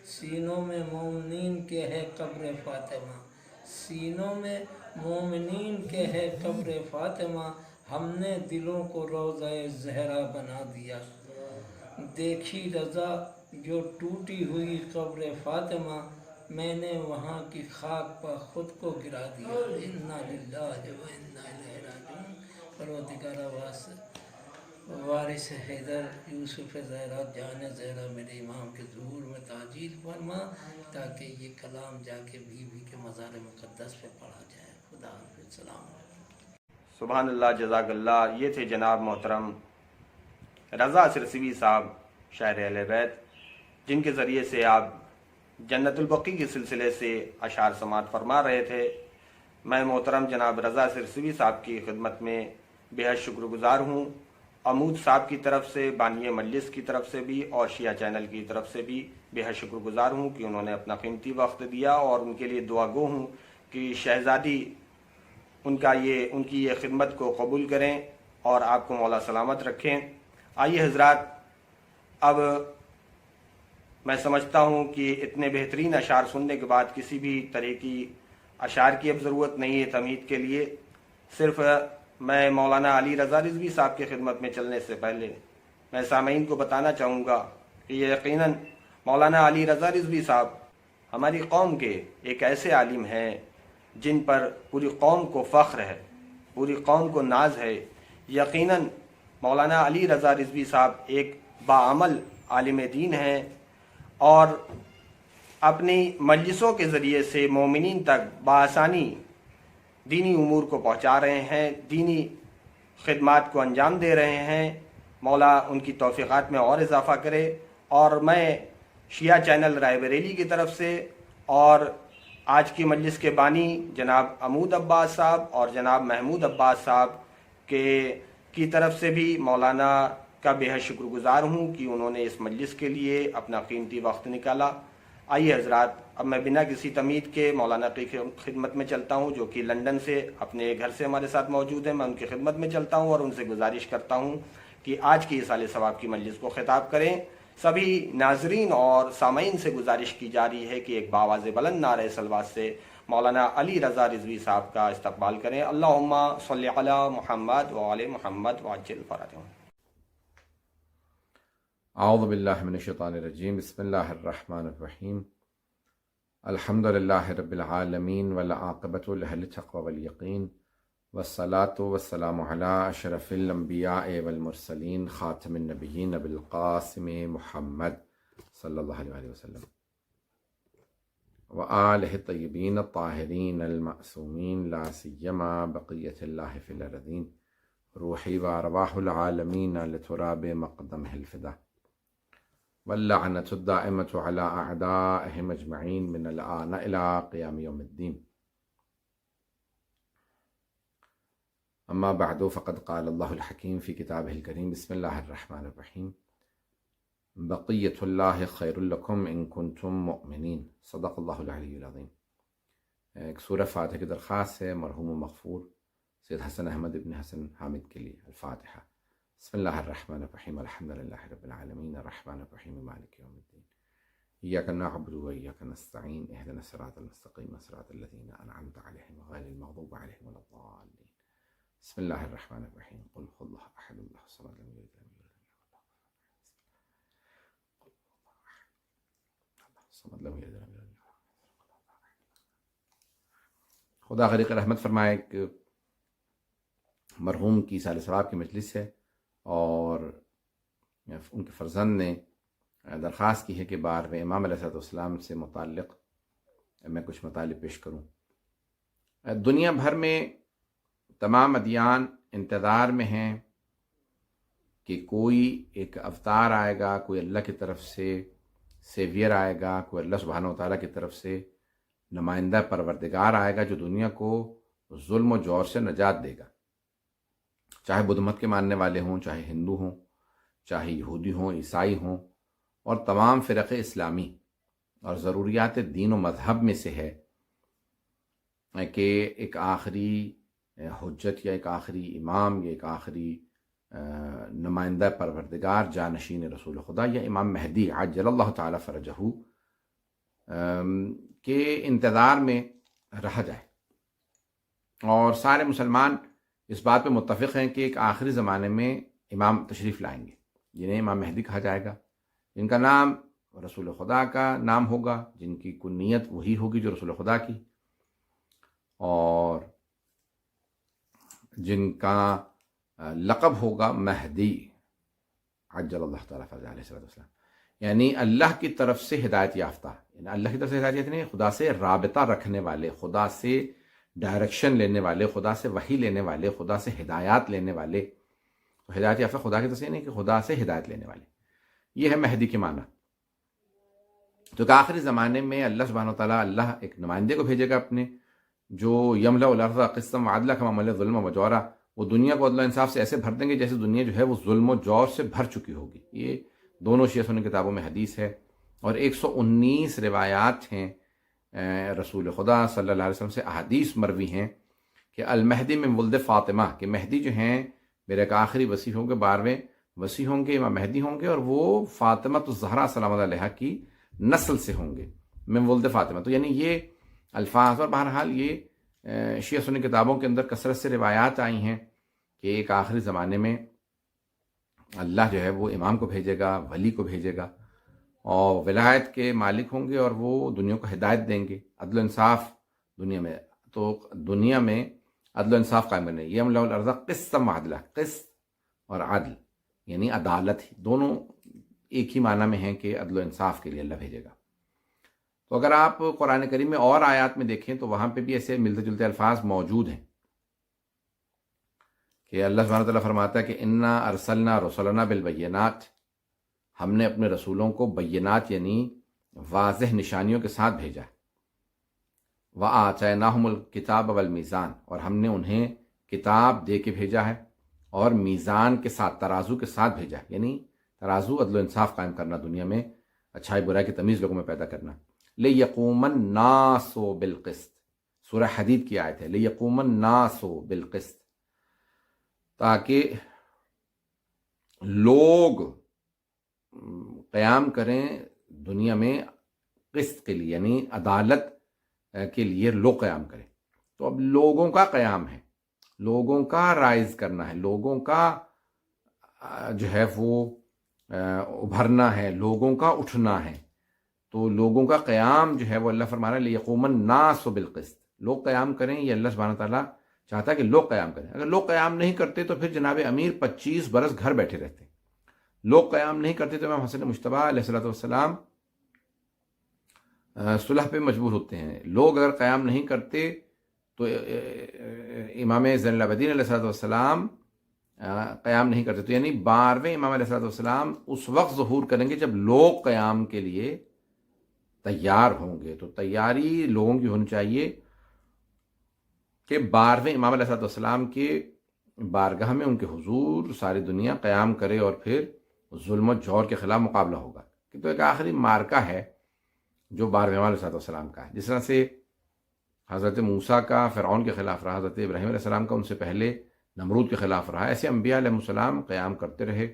سینوں میں مومنین کے ہے قبر فاطمہ، سینوں میں مومنین کے ہے قبر فاطمہ، ہم نے دلوں کو روضہ زہرا بنا دیا۔ دیکھی رضا جو ٹوٹی ہوئی قبر فاطمہ، میں نے وہاں کی خاک پر خود کو گرا دیا۔ انا للہ و انا الیہ راجعون۔ پروردگارا واسطے وارث حیدر یوسف زہرا جان زہرا میرے امام کے ظہور میں تعجیل فرما تاکہ یہ کلام جا کے بیوی کے مزار مقدس پہ پڑھا جائے. خدا حافظ. السلام علیکم. سبحان اللہ، جزاک اللہ. یہ تھے جناب محترم رضا سرسوی صاحب شاعر اہل بیت، جن کے ذریعے سے آپ جنت البقیع کے سلسلے سے اشعار سماعت فرما رہے تھے. میں محترم جناب رضا سرسوی صاحب کی خدمت میں بے حد شکر گزار ہوں. عمود صاحب کی طرف سے، بانی مجلس کی طرف سے بھی اور شیعہ چینل کی طرف سے بھی بے حد شکر گزار ہوں کہ انہوں نے اپنا قیمتی وقت دیا، اور ان کے لیے دعا گو ہوں کہ شہزادی ان کی یہ خدمت کو قبول کریں اور آپ کو مولا سلامت رکھیں. آئیے حضرات، اب میں سمجھتا ہوں کہ اتنے بہترین اشعار سننے کے بعد کسی بھی طرح کی اشعار کی اب ضرورت نہیں ہے تمہید کے لیے. صرف میں مولانا علی رضا رضوی صاحب کی خدمت میں چلنے سے پہلے میں سامعین کو بتانا چاہوں گا کہ یہ یقیناً مولانا علی رضا رضوی صاحب ہماری قوم کے ایک ایسے عالم ہیں جن پر پوری قوم کو فخر ہے، پوری قوم کو ناز ہے. یقیناً مولانا علی رضا رضوی صاحب ایک باعمل عالم دین ہیں اور اپنی مجلسوں کے ذریعے سے مومنین تک بآسانی دینی امور کو پہنچا رہے ہیں، دینی خدمات کو انجام دے رہے ہیں. مولا ان کی توفیقات میں اور اضافہ کرے. اور میں شیعہ چینل رائے بریلی کی طرف سے اور آج کی مجلس کے بانی جناب عمود عباس صاحب اور جناب محمود عباس صاحب کی طرف سے بھی مولانا کا بے حد شکر گزار ہوں کہ انہوں نے اس مجلس کے لیے اپنا قیمتی وقت نکالا. آئیے حضرات، اب میں بنا کسی تمہید کے مولانا کی خدمت میں چلتا ہوں، جو کہ لندن سے اپنے گھر سے ہمارے ساتھ موجود ہیں. میں ان کی خدمت میں چلتا ہوں اور ان سے گزارش کرتا ہوں کہ آج کی ایصال ثواب کی مجلس کو خطاب کریں. سبھی ناظرین اور سامعین سے گزارش کی جا رہی ہے کہ ایک باواز بلند نعرہ صلوات سے مولانا علی رضا رضوی صاحب کا استقبال کریں. اللہم صلی علی محمد وعلی محمد وعجل فرجہم. اعوذ باللہ من الشیطان الرجیم. بسم اللہ الرحمن الرحیم. الحمد للہ رب العالمین والعاقبۃ لأہل التقوی والیقین والصلاة والسلام علی اشرف الانبیاء والمرسلین خاتم النبیین ابی القاسم محمد صلی اللہ علیہ وسلم وآلہ الطیبین الطاہرین المعصومین لا سیما بقیۃ اللہ فی الارضین روحی وارواح العالمین لتراب مقدمہ الفدا واللعنۃ الدائمۃ علی اعدائہم اجمعین من الآن الی قیام یوم الدین. اما بعد فقد قال اللہ الحکیم فی کتابہ الکریم. بسم اللہ الرحمن الرحیم. بقیۃ اللہ خیر لکم ان کنتم مؤمنین. صدق اللہ العلی العظیم. ایک سورہ فاتحہ کی درخواست ہے مرحوم و مغفور سید حسن احمد ابن حسن حامد کے لیے. الفاتحہ. بسم اللہ الرحمن الرحیم. الحمد للہ رب العالمین الرحمن الرحیم مالک یوم الدین. ایاک نعبد و ایاک نستعین. اہدنا الصراط المستقیم صراط الذین انعمت علیہم غیر المغضوب علیہم ولا الضالین. بسم اللہ الرحمن الرحیم. قل هو اللہ احد اللہ الصمد لم یلد ولم یولد ولم یکن له خدا غریق رحمت فرمائے کہ مرحوم کی سال ثواب کی مجلس ہے اور ان کے فرزند نے درخواست کی ہے کہ بارہویں امام علیہ السلام سے متعلق میں کچھ مطالب پیش کروں. دنیا بھر میں تمام ادیان انتظار میں ہیں کہ کوئی ایک اوتار آئے گا، کوئی اللہ کی طرف سے سیویئر آئے گا، کوئی اللہ سبحانہ و تعالیٰ کی طرف سے نمائندہ پروردگار آئے گا جو دنیا کو ظلم و جور سے نجات دے گا. چاہے بدھ مت کے ماننے والے ہوں، چاہے ہندو ہوں، چاہے یہودی ہوں، عیسائی ہوں، اور تمام فرق اسلامی. اور ضروریات دین و مذہب میں سے ہے کہ ایک آخری حجت یا ایک آخری امام یا ایک آخری نمائندہ پروردگار جانشین رسول خدا یا امام مہدی عجل اللہ تعالی فرجہ کے انتظار میں رہا جائے. اور سارے مسلمان اس بات پہ متفق ہیں کہ ایک آخری زمانے میں امام تشریف لائیں گے جنہیں امام مہدی کہا جائے گا، جن کا نام رسول خدا کا نام ہوگا، جن کی کنیت وہی ہوگی جو رسول خدا کی، اور جن کا لقب ہوگا مہدی. عجل اللہ تعالیٰ فرجہ علیہ السلام، یعنی اللہ کی طرف سے ہدایت یافتہ، یعنی اللہ کی طرف سے ہدایت نہیں، خدا سے رابطہ رکھنے والے، خدا سے ڈائریکشن لینے والے، خدا سے وحی لینے والے، خدا سے ہدایات لینے والے. تو ہدایت یافتہ خدا کی طرف سے نہیں کہ خدا سے ہدایت لینے والے. یہ ہے مہدی کے معنی. تو کہ آخری زمانے میں اللہ سبحانہ و تعالیٰ اللہ ایک نمائندے کو بھیجے گا اپنے، جو یملأ الارض قسطا وعدلا کما ملأ الظلم وجورا، وہ دنیا کو عدل و انصاف سے ایسے بھر دیں گے جیسے دنیا جو ہے وہ ظلم و جور سے بھر چکی ہوگی. یہ دونوں شیعہ سنی کتابوں میں حدیث ہے، اور 119 روایات ہیں رسول خدا صلی اللہ علیہ وسلم سے احادیث مروی ہیں کہ المہدی من ولد فاطمہ، کہ مہدی جو ہیں میرے کا آخری وصی ہوں گے، 12ویں وصی ہوں گے، امام مہدی ہوں گے، اور وہ فاطمہ الزہرا سلام اللہ علیہا کی نسل سے ہوں گے، من ولد فاطمہ. تو یعنی یہ الفاظ، اور بہرحال یہ شیعہ سنی کتابوں کے اندر کثرت سے روایات آئی ہیں کہ ایک آخری زمانے میں اللہ جو ہے وہ امام کو بھیجے گا، ولی کو بھیجے گا، اور ولایت کے مالک ہوں گے، اور وہ دنیا کو ہدایت دیں گے، عدل و انصاف دنیا میں. تو دنیا میں عدل و انصاف قائم کرنے، یملأ الارض قسطا وعدلا، قسط اور عدل یعنی عدالت، دونوں ایک ہی معنی میں ہیں کہ عدل و انصاف کے لیے اللہ بھیجے گا. تو اگر آپ قرآن کریم میں اور آیات میں دیکھیں تو وہاں پہ بھی ایسے ملتے جلتے الفاظ موجود ہیں کہ اللہ سبحانہ وتعالیٰ فرماتا ہے کہ انا ارسلنا رسلنا بالبینات، ہم نے اپنے رسولوں کو بینات یعنی واضح نشانیوں کے ساتھ بھیجا. وآتیناہم الکتاب والمیزان، اور ہم نے انہیں کتاب دے کے بھیجا ہے اور میزان کے ساتھ، ترازو کے ساتھ بھیجا ہے، یعنی ترازو عدل و انصاف قائم کرنا، دنیا میں اچھائی برائی کی تمیز لوگوں میں پیدا کرنا. لیقوم الناس بالقسط، سورہ حدید کی آیت ہے، لیقوم الناس بالقسط، تاکہ لوگ قیام کریں دنیا میں قسط کے لیے، یعنی عدالت کے لیے لوگ قیام کریں. تو اب لوگوں کا قیام ہے، لوگوں کا رائز کرنا ہے، لوگوں کا جو ہے وہ ابھرنا ہے، لوگوں کا اٹھنا ہے. تو لوگوں کا قیام جو ہے وہ اللہ فرما رہا ہے لیقوم الناس بالقسط، لوگ قیام کریں. یہ اللہ سبحانہ تعالیٰ چاہتا ہے کہ لوگ قیام کریں. اگر لوگ قیام نہیں کرتے تو پھر جناب امیر 25 برس گھر بیٹھے رہتے. لوگ قیام نہیں کرتے تو امام حسن مجتبیٰ علیہ السلام صلح پہ مجبور ہوتے ہیں. لوگ اگر قیام نہیں کرتے تو امام زین العابدین علیہ السلام قیام نہیں کرتے. تو یعنی 12ویں امام علیہ السلام اس وقت ظہور کریں گے جب لوگ قیام کے لیے تیار ہوں گے. تو تیاری لوگوں کی ہونی چاہیے کہ 12ویں امام علیہ السلام کے بارگاہ میں ان کے حضور ساری دنیا قیام کرے، اور پھر ظلم و جور کے خلاف مقابلہ ہوگا. تو ایک آخری مارکہ ہے جو 12ویں امام علیہ السلام کا ہے. جس طرح سے حضرت موسیٰ کا فرعون کے خلاف رہا، حضرت ابراہیم علیہ السلام کا ان سے پہلے نمرود کے خلاف رہا، ایسے انبیاء علیہ السلام قیام کرتے رہے.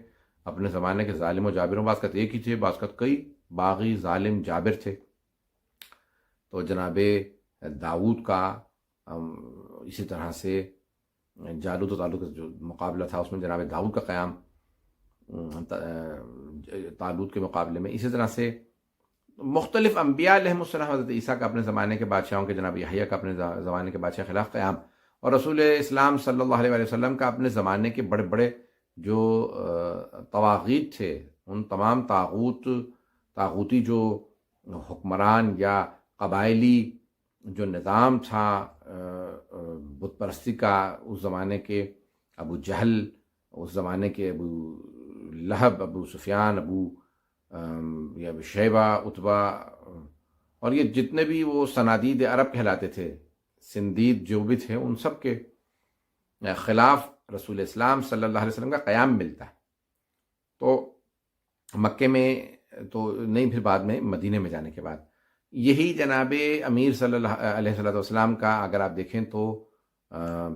اپنے زمانے کے ظالم و جابروں، بعض کا ایک ہی تھے، بعض کا کئی باغی ظالم جابر تھے. تو جناب داؤد کا اسی طرح سے جالوت و طالوت کا جو مقابلہ تھا اس میں جناب داؤد کا قیام طالوت کے مقابلے میں. اسی طرح سے مختلف انبیاء علیہ السلام، حضرت عیسیٰ کا اپنے زمانے کے بادشاہوں کے، جناب یحییٰ کا اپنے زمانے کے بادشاہ کے خلاف قیام، اور رسول اسلام صلی اللہ علیہ وسلم کا اپنے زمانے کے بڑے بڑے جو طواغیت تھے، ان تمام طاغوتی جو حکمران یا قبائلی جو نظام تھا بت پرستی کا، اس زمانے کے ابو جہل، اس زمانے کے ابو لہب، ابو سفیان، ابو شیبہ، عتبہ، اور یہ جتنے بھی وہ صنادید عرب کہلاتے تھے، سندید جو بھی تھے، ان سب کے خلاف رسول اسلام صلی اللہ علیہ وسلم کا قیام ملتا ہے. تو مکے میں تو نہیں، پھر بعد میں مدینے میں جانے کے بعد یہی جناب امیر صلی اللہ علیہ وسلم کا اگر آپ دیکھیں تو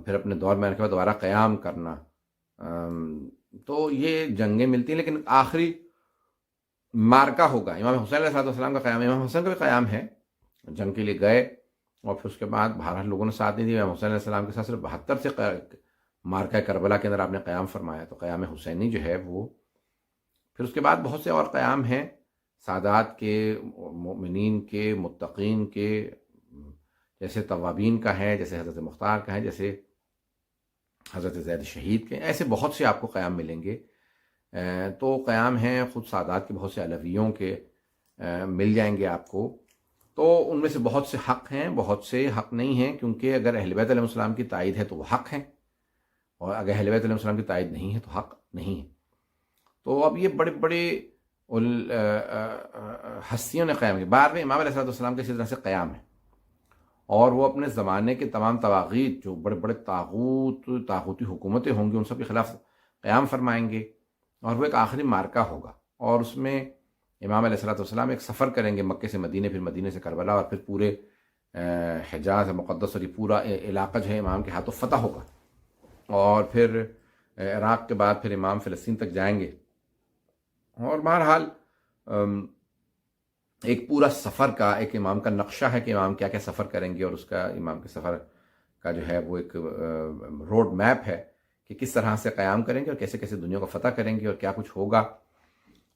پھر اپنے دور میں آنے کے بعد دوبارہ قیام کرنا. تو یہ جنگیں ملتی ہیں، لیکن آخری مارکہ ہوگا امام حسین علیہ السلام کا قیام. امام حسین کا بھی قیام ہے، جنگ کے لیے گئے، اور پھر اس کے بعد بہرحال لوگوں نے ساتھ نہیں دیا. امام حسین علیہ السلام کے ساتھ صرف 72 سے مارکہ کربلا کے اندر آپ نے قیام فرمایا. تو قیام حسینی جو ہے وہ، پھر اس کے بعد بہت سے اور قیام ہیں سادات کے، مومنین کے، متقین کے، جیسے توابین کا ہے، جیسے حضرت مختار کا ہے، جیسے حضرت زید شہید کے. ایسے بہت سے آپ کو قیام ملیں گے تو قیام ہیں خود سادات کے بہت سے علویوں کے مل جائیں گے آپ کو. تو ان میں سے بہت سے حق ہیں، بہت سے حق نہیں ہیں، کیونکہ اگر اہل بیت علیہ السلام کی تائید ہے تو وہ حق ہیں، اور اگر اہل بیت علیہ السلام کی تائید نہیں ہے تو حق نہیں ہے. تو اب یہ بڑے بڑے ہستیوں نے قیام کیا. بعد میں امام علیہ السلام کے اسی طرح سے قیام ہے، اور وہ اپنے زمانے کے تمام طواغیت، جو بڑے بڑے طاغوتی حکومتیں ہوں گی، ان سب کے خلاف قیام فرمائیں گے، اور وہ ایک آخری مارکہ ہوگا. اور اس میں امام علیہ السلام ایک سفر کریں گے مکے سے مدینے، پھر مدینے سے کربلا، اور پھر پورے حجاز مقدس اور یہ پورا علاقہ جو ہے امام کے ہاتھوں فتح ہوگا. اور پھر عراق کے بعد پھر امام فلسطین تک جائیں گے. اور بہرحال ایک پورا سفر کا ایک امام کا نقشہ ہے کہ امام کیا کیا سفر کریں گے، اور اس کا امام کے سفر کا جو ہے وہ ایک روڈ میپ ہے کہ کس طرح سے قیام کریں گے اور کیسے کیسے دنیا کو فتح کریں گے اور کیا کچھ ہوگا.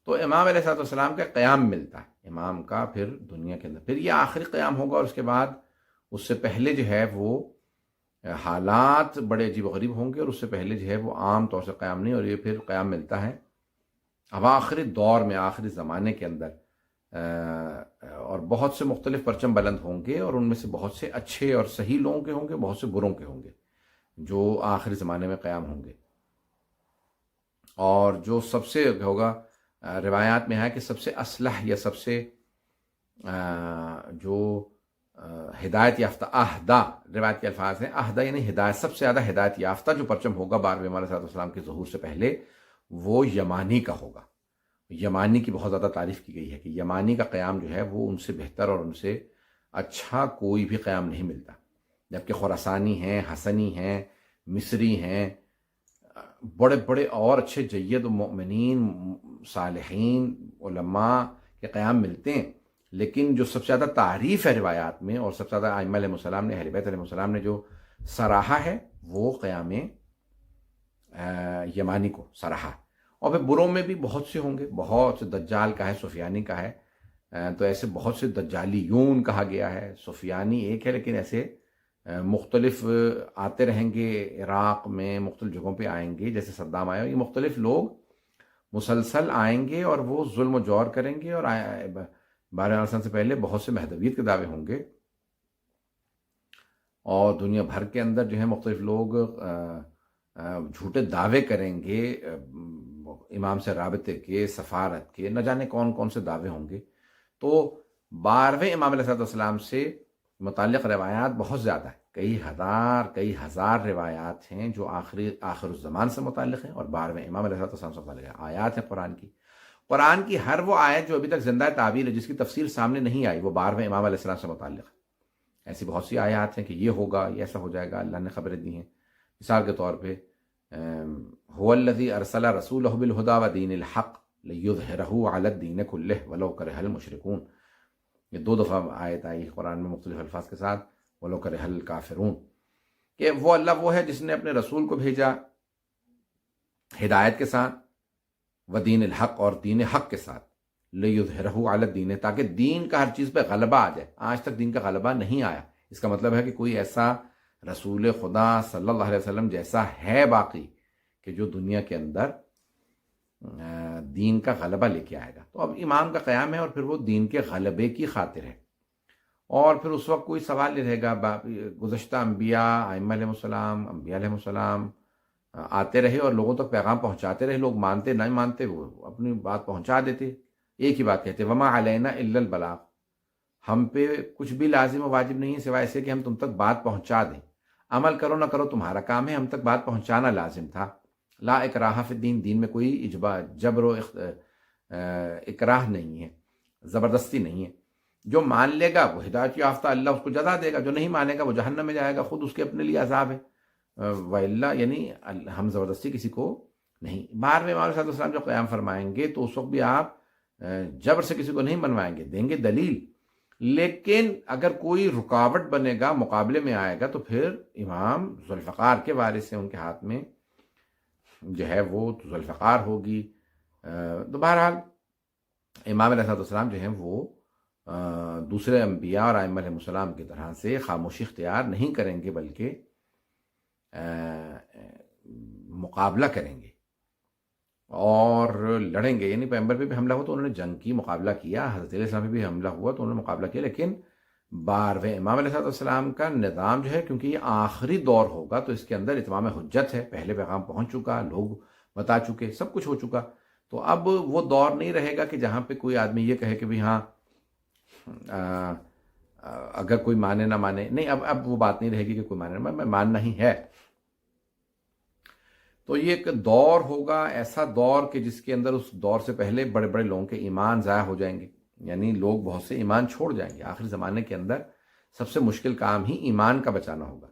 تو امام علیہ السلام کا قیام ملتا ہے، امام کا پھر دنیا کے اندر پھر یہ آخری قیام ہوگا. اور اس کے بعد اس سے پہلے جو ہے وہ حالات بڑے عجیب و غریب ہوں گے، اور اس سے پہلے جو ہے وہ عام طور سے قیام نہیں، اور یہ پھر قیام ملتا ہے اب آخری دور میں، آخری زمانے کے اندر. اور بہت سے مختلف پرچم بلند ہوں گے، اور ان میں سے بہت سے اچھے اور صحیح لوگوں کے ہوں گے، بہت سے بروں کے ہوں گے جو آخری زمانے میں قیام ہوں گے. اور جو سب سے ہوگا، روایات میں ہے کہ سب سے اصلح یا سب سے جو ہدایت یافتہ، اہدا روایت کے الفاظ ہیں، اہدا یعنی ہدایت، سب سے زیادہ ہدایت یافتہ جو پرچم ہوگا 12ویں امام علیہ السلام کے ظہور سے پہلے، وہ یمانی کا ہوگا. یمانی کی بہت زیادہ تعریف کی گئی ہے کہ یمانی کا قیام جو ہے وہ ان سے بہتر اور ان سے اچھا کوئی بھی قیام نہیں ملتا. جبکہ خراسانی ہیں، حسنی ہیں، مصری ہیں، بڑے بڑے اور اچھے جید مؤمنین، صالحین، علماء کے قیام ملتے ہیں. لیکن جو سب سے زیادہ تعریف ہے روایات میں، اور سب سے زیادہ ائمہ علیہ السلام نے، اہل بیت علیہ السلام نے جو سراہا ہے، وہ قیام یمانی کو سراہا. اور پھر بروں میں بھی بہت سے ہوں گے، بہت سے، دجال کا ہے، سفیانی کا ہے. تو ایسے بہت سے دجالیون کہا گیا ہے. سفیانی ایک ہے، لیکن ایسے مختلف آتے رہیں گے. عراق میں مختلف جگہوں پہ آئیں گے، جیسے صدام آیا. یہ مختلف لوگ مسلسل آئیں گے اور وہ ظلم و جور کریں گے. اور 12 سال سے پہلے بہت سے مہدویت کے دعوے ہوں گے، اور دنیا بھر کے اندر جو ہے مختلف لوگ جھوٹے دعوے کریں گے، امام سے رابطے کے، سفارت کے، نہ جانے کون کون سے دعوے ہوں گے. تو 12ویں امام علیہ السلام سے متعلق روایات بہت زیادہ ہیں، کئی ہزار روایات ہیں جو آخر الزمان سے متعلق ہیں، اور 12ویں امام علیہ السلام سے متعلق ہیں. آیات ہیں قرآن کی ہر وہ آیت جو ابھی تک زندہ تعبیر ہے، جس کی تفسیر سامنے نہیں آئی، وہ 12ویں امام علیہ السلام سے متعلق ہے. ایسی بہت سی آیات ہیں کہ یہ ہوگا، یہ ایسا ہو جائے گا، اللہ نے خبریں دی ہیں. مثال کے طور پہ هو الذی ارسل رسولہ بالہدی ودین الحق لیظہرہ علی الدین کلہ ولو کرہ المشرکون. یہ 2 دفعہ آیت آئی قرآن میں مختلف الفاظ کے ساتھ، ولو کرہ الکافرون، کہ وہ اللہ وہ ہے جس نے اپنے رسول کو بھیجا ہدایت کے ساتھ، ودین الحق، اور دین حق کے ساتھ، لیظہرہ علی الدین، تاکہ دین کا ہر چیز پہ غلبہ آ جائے. آج تک دین کا غلبہ نہیں آیا. اس کا مطلب ہے کہ کوئی ایسا رسول خدا صلی اللہ علیہ وسلم جیسا ہے باقی کہ جو دنیا کے اندر دین کا غلبہ لے کے آئے گا. تو اب امام کا قیام ہے، اور پھر وہ دین کے غلبے کی خاطر ہے. اور پھر اس وقت کوئی سوال نہیں رہے گا. گزشتہ انبیاء، ائمہ علیہ السلام، انبیاء علیہ السلام آتے رہے اور لوگوں تک پیغام پہنچاتے رہے. لوگ مانتے نہیں مانتے، وہ اپنی بات پہنچا دیتے، ایک ہی بات کہتے، وما علینا الا البلاغ، ہم پہ کچھ بھی لازم و واجب نہیں ہے سوائے اسے کہ ہم تم تک بات پہنچا دیں. عمل کرو نہ کرو تمہارا کام ہے، ہم تک بات پہنچانا لازم تھا. لا اکراہ فی الدین، دین میں کوئی جبر و اکراہ نہیں ہے، زبردستی نہیں ہے. جو مان لے گا وہ ہدایت یافتہ، اللہ اس کو جزا دے گا. جو نہیں مانے گا وہ جہنم میں جائے گا، خود اس کے اپنے لیے عذاب ہے. وَإِلَّا یعنی ہم زبردستی کسی کو نہیں. 12ویں امام علیہ السلام جو قیام فرمائیں گے تو اس وقت بھی آپ جبر سے کسی کو نہیں منوائیں گے، دیں گے دلیل. لیکن اگر کوئی رکاوٹ بنے گا، مقابلے میں آئے گا، تو پھر امام ذوالفقار کے وارث ہیں، ان کے ہاتھ میں جو ہے وہ ذوالفقار ہوگی. تو بہرحال امام علیہ السلام جو ہیں وہ دوسرے انبیاء اور ائمہ علیہ السلام کی طرح سے خاموشی اختیار نہیں کریں گے، بلکہ مقابلہ کریں گے. اور لڑیں گے. یعنی پیغمبر پہ بھی حملہ ہوا تو انہوں نے جنگ کی، مقابلہ کیا. حضرت علیہ السلام پہ بھی حملہ ہوا تو انہوں نے مقابلہ کیا. لیکن بارہویں امام علیہ السلام کا نظام جو ہے، کیونکہ یہ آخری دور ہوگا تو اس کے اندر اتمام حجت ہے. پہلے پیغام پہنچ چکا، لوگ بتا چکے، سب کچھ ہو چکا. تو اب وہ دور نہیں رہے گا کہ جہاں پہ کوئی آدمی یہ کہے کہ بھی ہاں اگر کوئی مانے نہ مانے. نہیں، اب وہ بات نہیں رہے گی کہ کوئی مانے نہ مانے، ماننا ہی ہے. تو یہ ایک دور ہوگا، ایسا دور کہ جس کے اندر اس دور سے پہلے بڑے بڑے لوگوں کے ایمان ضائع ہو جائیں گے. یعنی لوگ بہت سے ایمان چھوڑ جائیں گے. آخری زمانے کے اندر سب سے مشکل کام ہی ایمان کا بچانا ہوگا.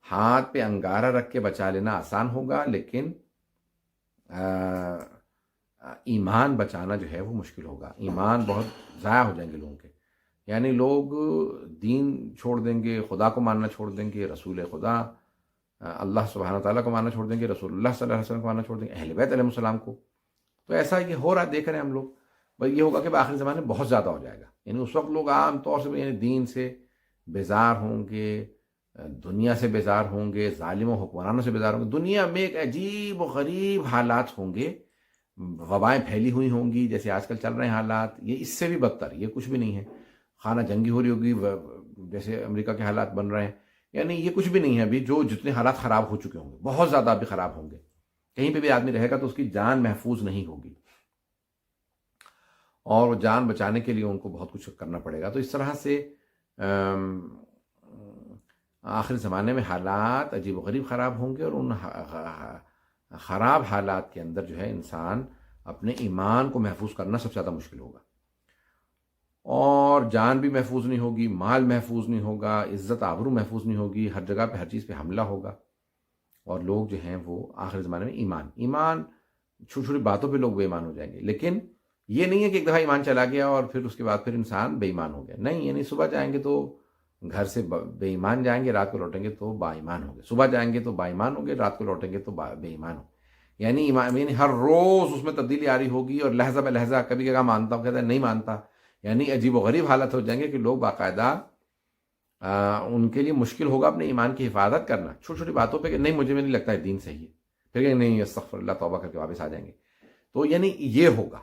ہاتھ پہ انگارہ رکھ کے بچا لینا آسان ہوگا، لیکن ایمان بچانا جو ہے وہ مشکل ہوگا. ایمان بہت ضائع ہو جائیں گے لوگوں کے. یعنی لوگ دین چھوڑ دیں گے، خدا کو ماننا چھوڑ دیں گے، رسول خدا اللہ سبحانہ تعالیٰ کو ماننا چھوڑ دیں گے، رسول اللہ صلی اللہ علیہ وسلم کو ماننا چھوڑ دیں گے، اہل بیت علیہ السلام کو. تو ایسا یہ ہو رہا دیکھ رہے ہیں ہم لوگ. بس یہ ہوگا کہ آخری زمانے میں بہت زیادہ ہو جائے گا. یعنی اس وقت لوگ عام طور سے یعنی دین سے بیزار ہوں گے، دنیا سے بیزار ہوں گے، ظالم و حکمرانوں سے بیزار ہوں گے. دنیا میں ایک عجیب و غریب حالات ہوں گے، وبائیں پھیلی ہوئی ہوں گی جیسے آج کل چل رہے ہیں حالات. یہ اس سے بھی بدتر، یہ کچھ بھی نہیں ہے. خانہ جنگی ہو رہی ہوگی جیسے امریکہ کے حالات بن رہے ہیں. یعنی یہ کچھ بھی نہیں ہے ابھی. جو جتنے حالات خراب ہو چکے ہوں گے، بہت زیادہ ابھی خراب ہوں گے. کہیں پہ بھی آدمی رہے گا تو اس کی جان محفوظ نہیں ہوگی، اور جان بچانے کے لیے ان کو بہت کچھ کرنا پڑے گا. تو اس طرح سے آخری زمانے میں حالات عجیب و غریب خراب ہوں گے، اور ان خراب حالات کے اندر جو ہے انسان اپنے ایمان کو محفوظ کرنا سب سے زیادہ مشکل ہوگا. اور جان بھی محفوظ نہیں ہوگی، مال محفوظ نہیں ہوگا، عزت آبرو محفوظ نہیں ہوگی. ہر جگہ پہ ہر چیز پہ حملہ ہوگا، اور لوگ جو ہیں وہ آخری زمانے میں ایمان چھوٹی چھوٹی باتوں پہ لوگ بے ایمان ہو جائیں گے. لیکن یہ نہیں ہے کہ ایک دفعہ ایمان چلا گیا اور پھر اس کے بعد پھر انسان بے ایمان ہو گیا. نہیں، یعنی صبح جائیں گے تو گھر سے بے ایمان جائیں گے، رات کو لوٹیں گے تو با ایمان ہوں گے. صبح جائیں گے تو با ایمان ہوں گے، رات کو لوٹیں گے تو بے ایمان ہوں گے. یعنی ہر روز اس میں تبدیلی آ رہی ہوگی، اور لہجہ بہ لہجہ کبھی کہا مانتا ہوں، کہتا ہے نہیں مانتا. یعنی عجیب و غریب حالت ہو جائیں گے کہ لوگ باقاعدہ ان کے لیے مشکل ہوگا اپنے ایمان کی حفاظت کرنا چھوٹی چھوٹی باتوں پہ کہ نہیں مجھے نہیں لگتا ہے دین صحیح ہے، پھر کہ نہیں استغفر اللہ، توبہ کر کے واپس آ جائیں گے. تو یعنی یہ ہوگا.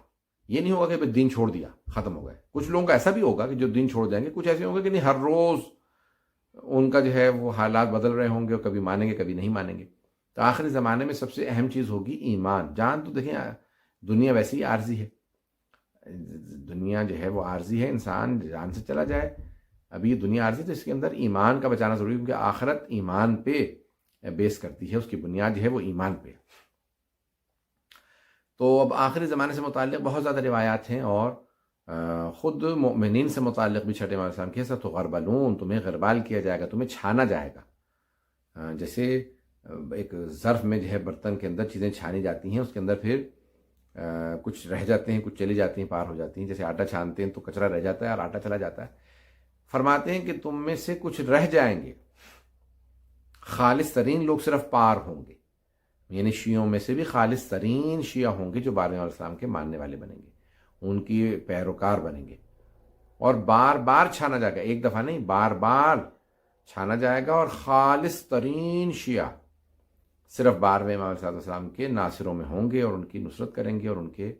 یہ نہیں ہوگا کہ دین چھوڑ دیا ختم ہو گئے. کچھ لوگوں کا ایسا بھی ہوگا کہ جو دین چھوڑ جائیں گے. کچھ ایسے ہوں گے کہ نہیں، ہر روز ان کا جو ہے وہ حالات بدل رہے ہوں گے، اور کبھی مانیں گے کبھی نہیں مانیں گے. تو آخری زمانے میں سب سے اہم چیز ہوگی ایمان. جان تو دیکھیں دنیا ویسے ہی عارضی ہے، دنیا جو ہے وہ عارضی ہے. انسان جان سے چلا جائے. ابھی یہ دنیا عارضی، تو اس کے اندر ایمان کا بچانا ضروری ہے، کیونکہ آخرت ایمان پہ بیس کرتی ہے، اس کی بنیاد جو ہے وہ ایمان پہ. تو اب آخری زمانے سے متعلق بہت زیادہ روایات ہیں، اور خود مؤمنین سے متعلق بھی چھٹے السلام کے ساتھ غربلون، تمہیں غربال کیا جائے گا، تمہیں چھانا جائے گا. جیسے ایک ظرف میں جو ہے برتن کے اندر چیزیں چھانی جاتی ہیں، اس کے اندر پھر کچھ رہ جاتے ہیں، کچھ چلی جاتی ہیں، پار ہو جاتی ہیں. جیسے آٹا چھانتے ہیں تو کچرا رہ جاتا ہے اور آٹا چلا جاتا ہے. فرماتے ہیں کہ تم میں سے کچھ رہ جائیں گے، خالص ترین لوگ صرف پار ہوں گے. یعنی شیعوں میں سے بھی خالص ترین شیعہ ہوں گے جو بارہویں علیہ السلام کے ماننے والے بنیں گے، ان کی پیروکار بنیں گے. اور بار بار چھانا جائے گا، ایک دفعہ نہیں، بار بار چھانا جائے گا. اور خالص ترین شیعہ صرف بارہویں امام علیہ السلام کے ناصروں میں ہوں گے، اور ان کی نصرت کریں گے، اور ان کے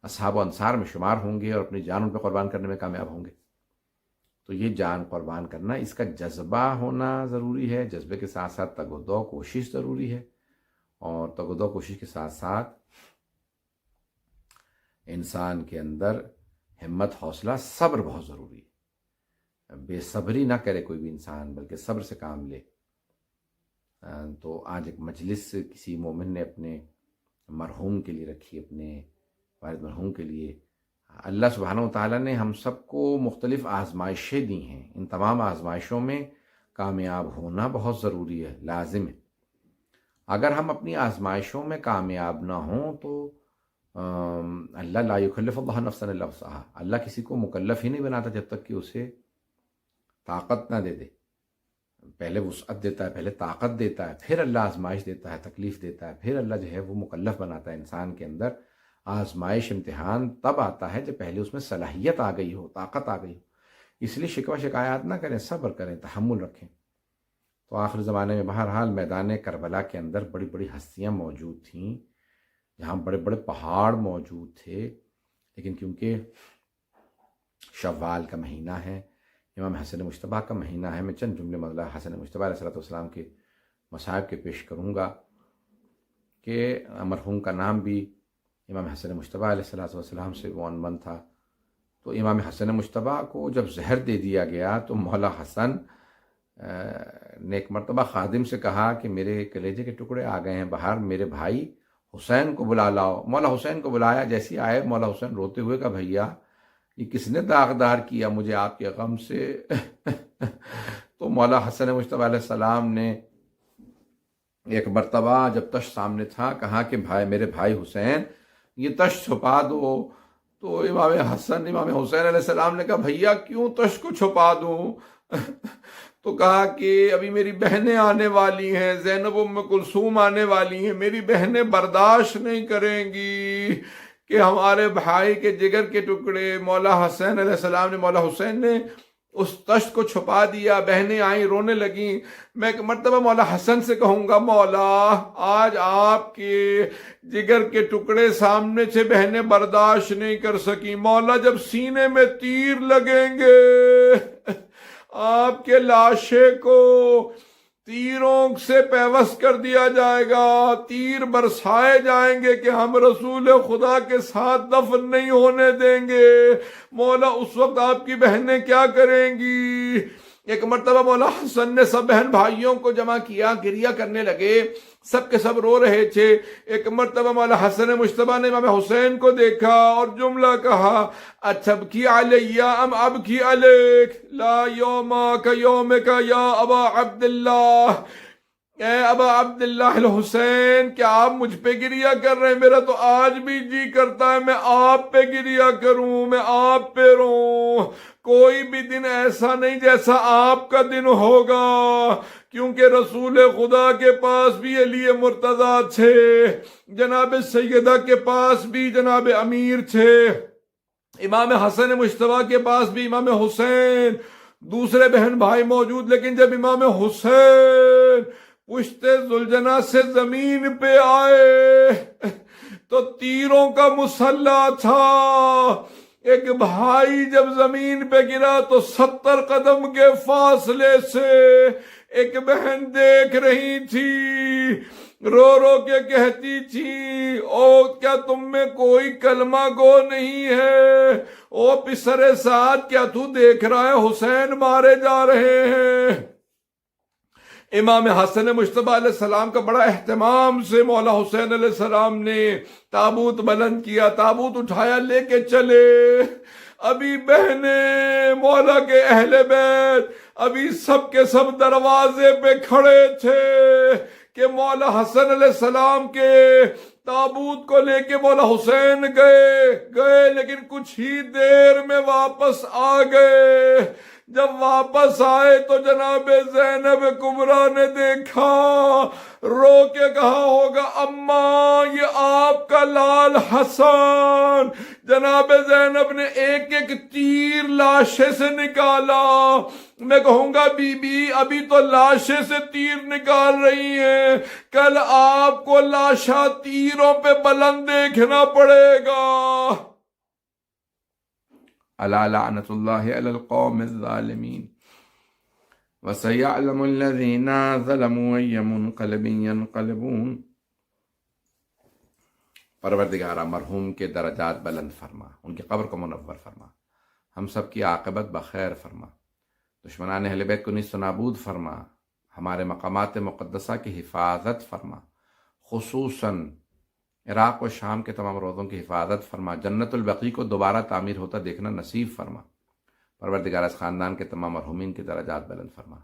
اصحاب و انصار میں شمار ہوں گے، اور اپنی جان ان پہ قربان کرنے میں کامیاب ہوں گے. تو یہ جان قربان کرنا، اس کا جذبہ ہونا ضروری ہے. جذبے کے ساتھ ساتھ تگ و دو کوشش ضروری ہے، اور تگ و دو کوشش کے ساتھ ساتھ انسان کے اندر ہمت، حوصلہ، صبر بہت ضروری ہے. بے صبری نہ کرے کوئی بھی انسان، بلکہ صبر سے کام لے. تو آج ایک مجلس کسی مومن نے اپنے مرحوم کے لیے رکھی، اپنے والد مرحوم کے لیے. اللہ سبحانہ و تعالیٰ نے ہم سب کو مختلف آزمائشیں دی ہیں. ان تمام آزمائشوں میں کامیاب ہونا بہت ضروری ہے، لازم ہے. اگر ہم اپنی آزمائشوں میں کامیاب نہ ہوں تو اللہ لا یکلف اللہ نفسا الا وسعها، اللہ کسی کو مکلف ہی نہیں بناتا جب تک کہ اسے طاقت نہ دے دے. پہلے وسعت دیتا ہے، پہلے طاقت دیتا ہے، پھر اللہ آزمائش دیتا ہے، تکلیف دیتا ہے، پھر اللہ جو ہے وہ مکلف بناتا ہے. انسان کے اندر آزمائش، امتحان تب آتا ہے جب پہلے اس میں صلاحیت آ گئی ہو، طاقت آ گئی ہو. اس لیے شکوہ شکایات نہ کریں، صبر کریں، تحمل رکھیں. تو آخر زمانے میں بہرحال میدان کربلا کے اندر بڑی بڑی ہستیاں موجود تھیں، جہاں بڑے بڑے پہاڑ موجود تھے، لیکن کیونکہ شوال کا مہینہ ہے، امام حسن مجتبیٰ کا مہینہ ہے، میں چند جملے مولانا حسن مجتبیٰ علیہ السلام کے مصائب کے پیش کروں گا کہ مرحوم کا نام بھی امام حسن مجتبیٰ علیہ السلام سے عنوان تھا۔ تو امام حسن مجتبیٰ کو جب زہر دے دیا گیا تو مولا حسن نے ایک مرتبہ خادم سے کہا کہ میرے کلیجے کے ٹکڑے آ گئے ہیں باہر، میرے بھائی حسین کو بلا لاؤ۔ مولا حسین کو بلایا، جیسے آئے مولا حسین روتے ہوئے کہا بھیا یہ کس نے داغدار کیا مجھے آپ کے غم سے؟ تو مولا حسن مجتبیٰ علیہ السلام نے ایک مرتبہ جب تشت سامنے تھا کہا کہ میرے بھائی حسین یہ تشت چھپا دو۔ تو امام حسین علیہ السلام نے کہا بھیا کیوں تشت کو چھپا دوں؟ تو کہا کہ ابھی میری بہنیں آنے والی ہیں، زینب ام کلثوم آنے والی ہیں، میری بہنیں برداشت نہیں کریں گی کہ ہمارے بھائی کے جگر کے ٹکڑے۔ مولا حسین علیہ السلام نے مولا حسین نے اس تشت کو چھپا دیا، بہنیں آئیں رونے لگیں۔ میں ایک مرتبہ مولا حسن سے کہوں گا مولا آج آپ کے جگر کے ٹکڑے سامنے سے بہنیں برداشت نہیں کر سکیں، مولا جب سینے میں تیر لگیں گے آپ کے لاشے کو تیروں سے پیوست کر دیا جائے گا، تیر برسائے جائیں گے کہ ہم رسول خدا کے ساتھ دفن نہیں ہونے دیں گے، مولا اس وقت آپ کی بہنیں کیا کریں گی؟ ایک مرتبہ مولا حسن نے سب بہن بھائیوں کو جمع کیا، گریہ کرنے لگے، سب کے سب رو رہے تھے۔ ایک مرتبہ مولا حسن مجتبیٰ نے امام حسین کو دیکھا اور جملہ کہا اتبکی علیہ ام ابکی علیک لا یومک یومک یا ابا عبداللہ، اے ابا عبداللہ الحسین کیا آپ مجھ پہ گریہ کر رہے ہیں؟ میرا تو آج بھی جی کرتا ہے میں آپ پہ گریہ کروں، میں آپ پہ روں۔ کوئی بھی دن ایسا نہیں جیسا آپ کا دن ہوگا، کیونکہ رسول خدا کے پاس بھی علی مرتضیٰ تھے، جناب سیدہ کے پاس بھی جناب امیر تھے، امام حسن مجتبیٰ کے پاس بھی امام حسین، دوسرے بہن بھائی موجود، لیکن جب امام حسین پشت ذوالجناح سے زمین پہ آئے تو تیروں کا مسلح تھا۔ ایک بھائی جب زمین پہ گرا تو 70 قدم کے فاصلے سے ایک بہن دیکھ رہی تھی، رو رو کے کہتی تھی او کیا تم میں کوئی کلمہ گو نہیں ہے؟ او پسر سعد کیا تو دیکھ رہا ہے حسین مارے جا رہے ہیں؟ امام حسن مجتبیٰ علیہ السلام کا بڑا اہتمام سے مولا حسین علیہ السلام نے تابوت بلند کیا، تابوت اٹھایا، لے کے چلے۔ ابھی بہنیں مولا کے اہل بیت ابھی سب کے سب دروازے پہ کھڑے تھے کہ مولا حسن علیہ السلام کے تابوت کو لے کے مولا حسین گئے لیکن کچھ ہی دیر میں واپس آ گئے۔ جب واپس آئے تو جناب زینب کبریٰ نے دیکھا، رو کے کہا ہوگا اماں یہ آپ کا لال حسن۔ جناب زینب نے ایک ایک تیر لاشے سے نکالا۔ میں کہوں گا بی بی ابھی تو لاشے سے تیر نکال رہی ہیں، کل آپ کو لاشا تیروں پہ بلند دیکھنا پڑے گا۔ الا لعنت اللہ علی القوم الظالمین وسیعلم الذین ظلموا ای منقلب ینقلبون۔ پروردگارہ مرحوم کے درجات بلند فرما، ان کی قبر کو منور فرما، ہم سب کی عاقبت بخیر فرما، دشمنان اہل بیت کو نیست و نابود فرما، ہمارے مقامات مقدسہ کی حفاظت فرما، خصوصاً عراق و شام کے تمام روضوں کی حفاظت فرما، جنت البقیع کو دوبارہ تعمیر ہوتا دیکھنا نصیب فرما۔ پروردگار اس خاندان کے تمام مرحومین کی درجات بلند فرما،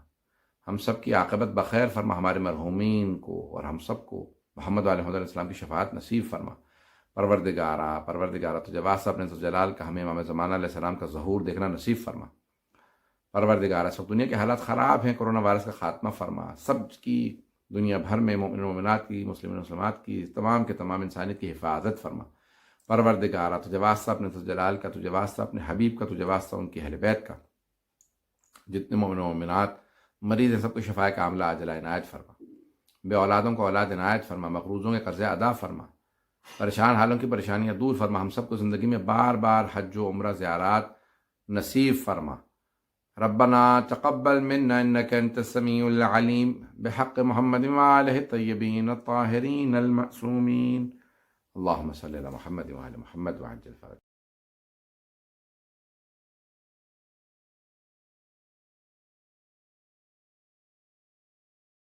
ہم سب کی عاقبت بخیر فرما، ہمارے مرحومین کو اور ہم سب کو محمد علیہ السلام کی شفاعت نصیب فرما۔ پروردگارہ تجھے واسطہ اپنے جلال کا ہمیں امام زمانہ علیہ السلام کا ظہور دیکھنا نصیب فرما۔ پروردگارہ سب دنیا کے حالات خراب ہیں، کرونا وائرس کا خاتمہ فرما، سب کی دنیا بھر میں مومن و مومنات کی، مسلمین و مسلمات کی، تمام کے تمام انسانیت کی حفاظت فرما۔ پروردگارہ تجھے واسطہ اپنے جلال کا، تجھے واسطہ اپنے حبیب کا، تجھے واسطہ ان کی اہل بیت کا، جتنے مومن و مومنات مریض ہیں سب کو شفاء کاملہ عاجلہ عنایت فرما، بے اولادوں کو اولاد عنایت فرما، مقروضوں کے قرضے ادا فرما، پریشان حالوں کی پریشانیاں دور فرما، ہم سب کو زندگی میں بار بار حج و عمرہ زیارات نصیب فرما۔ ربنا تقبل منا انك انت السميع العليم بحق محمد وآله الطيبين الطاهرين المعصومين، اللهم صل على محمد وآل محمد وعجل فرجهم۔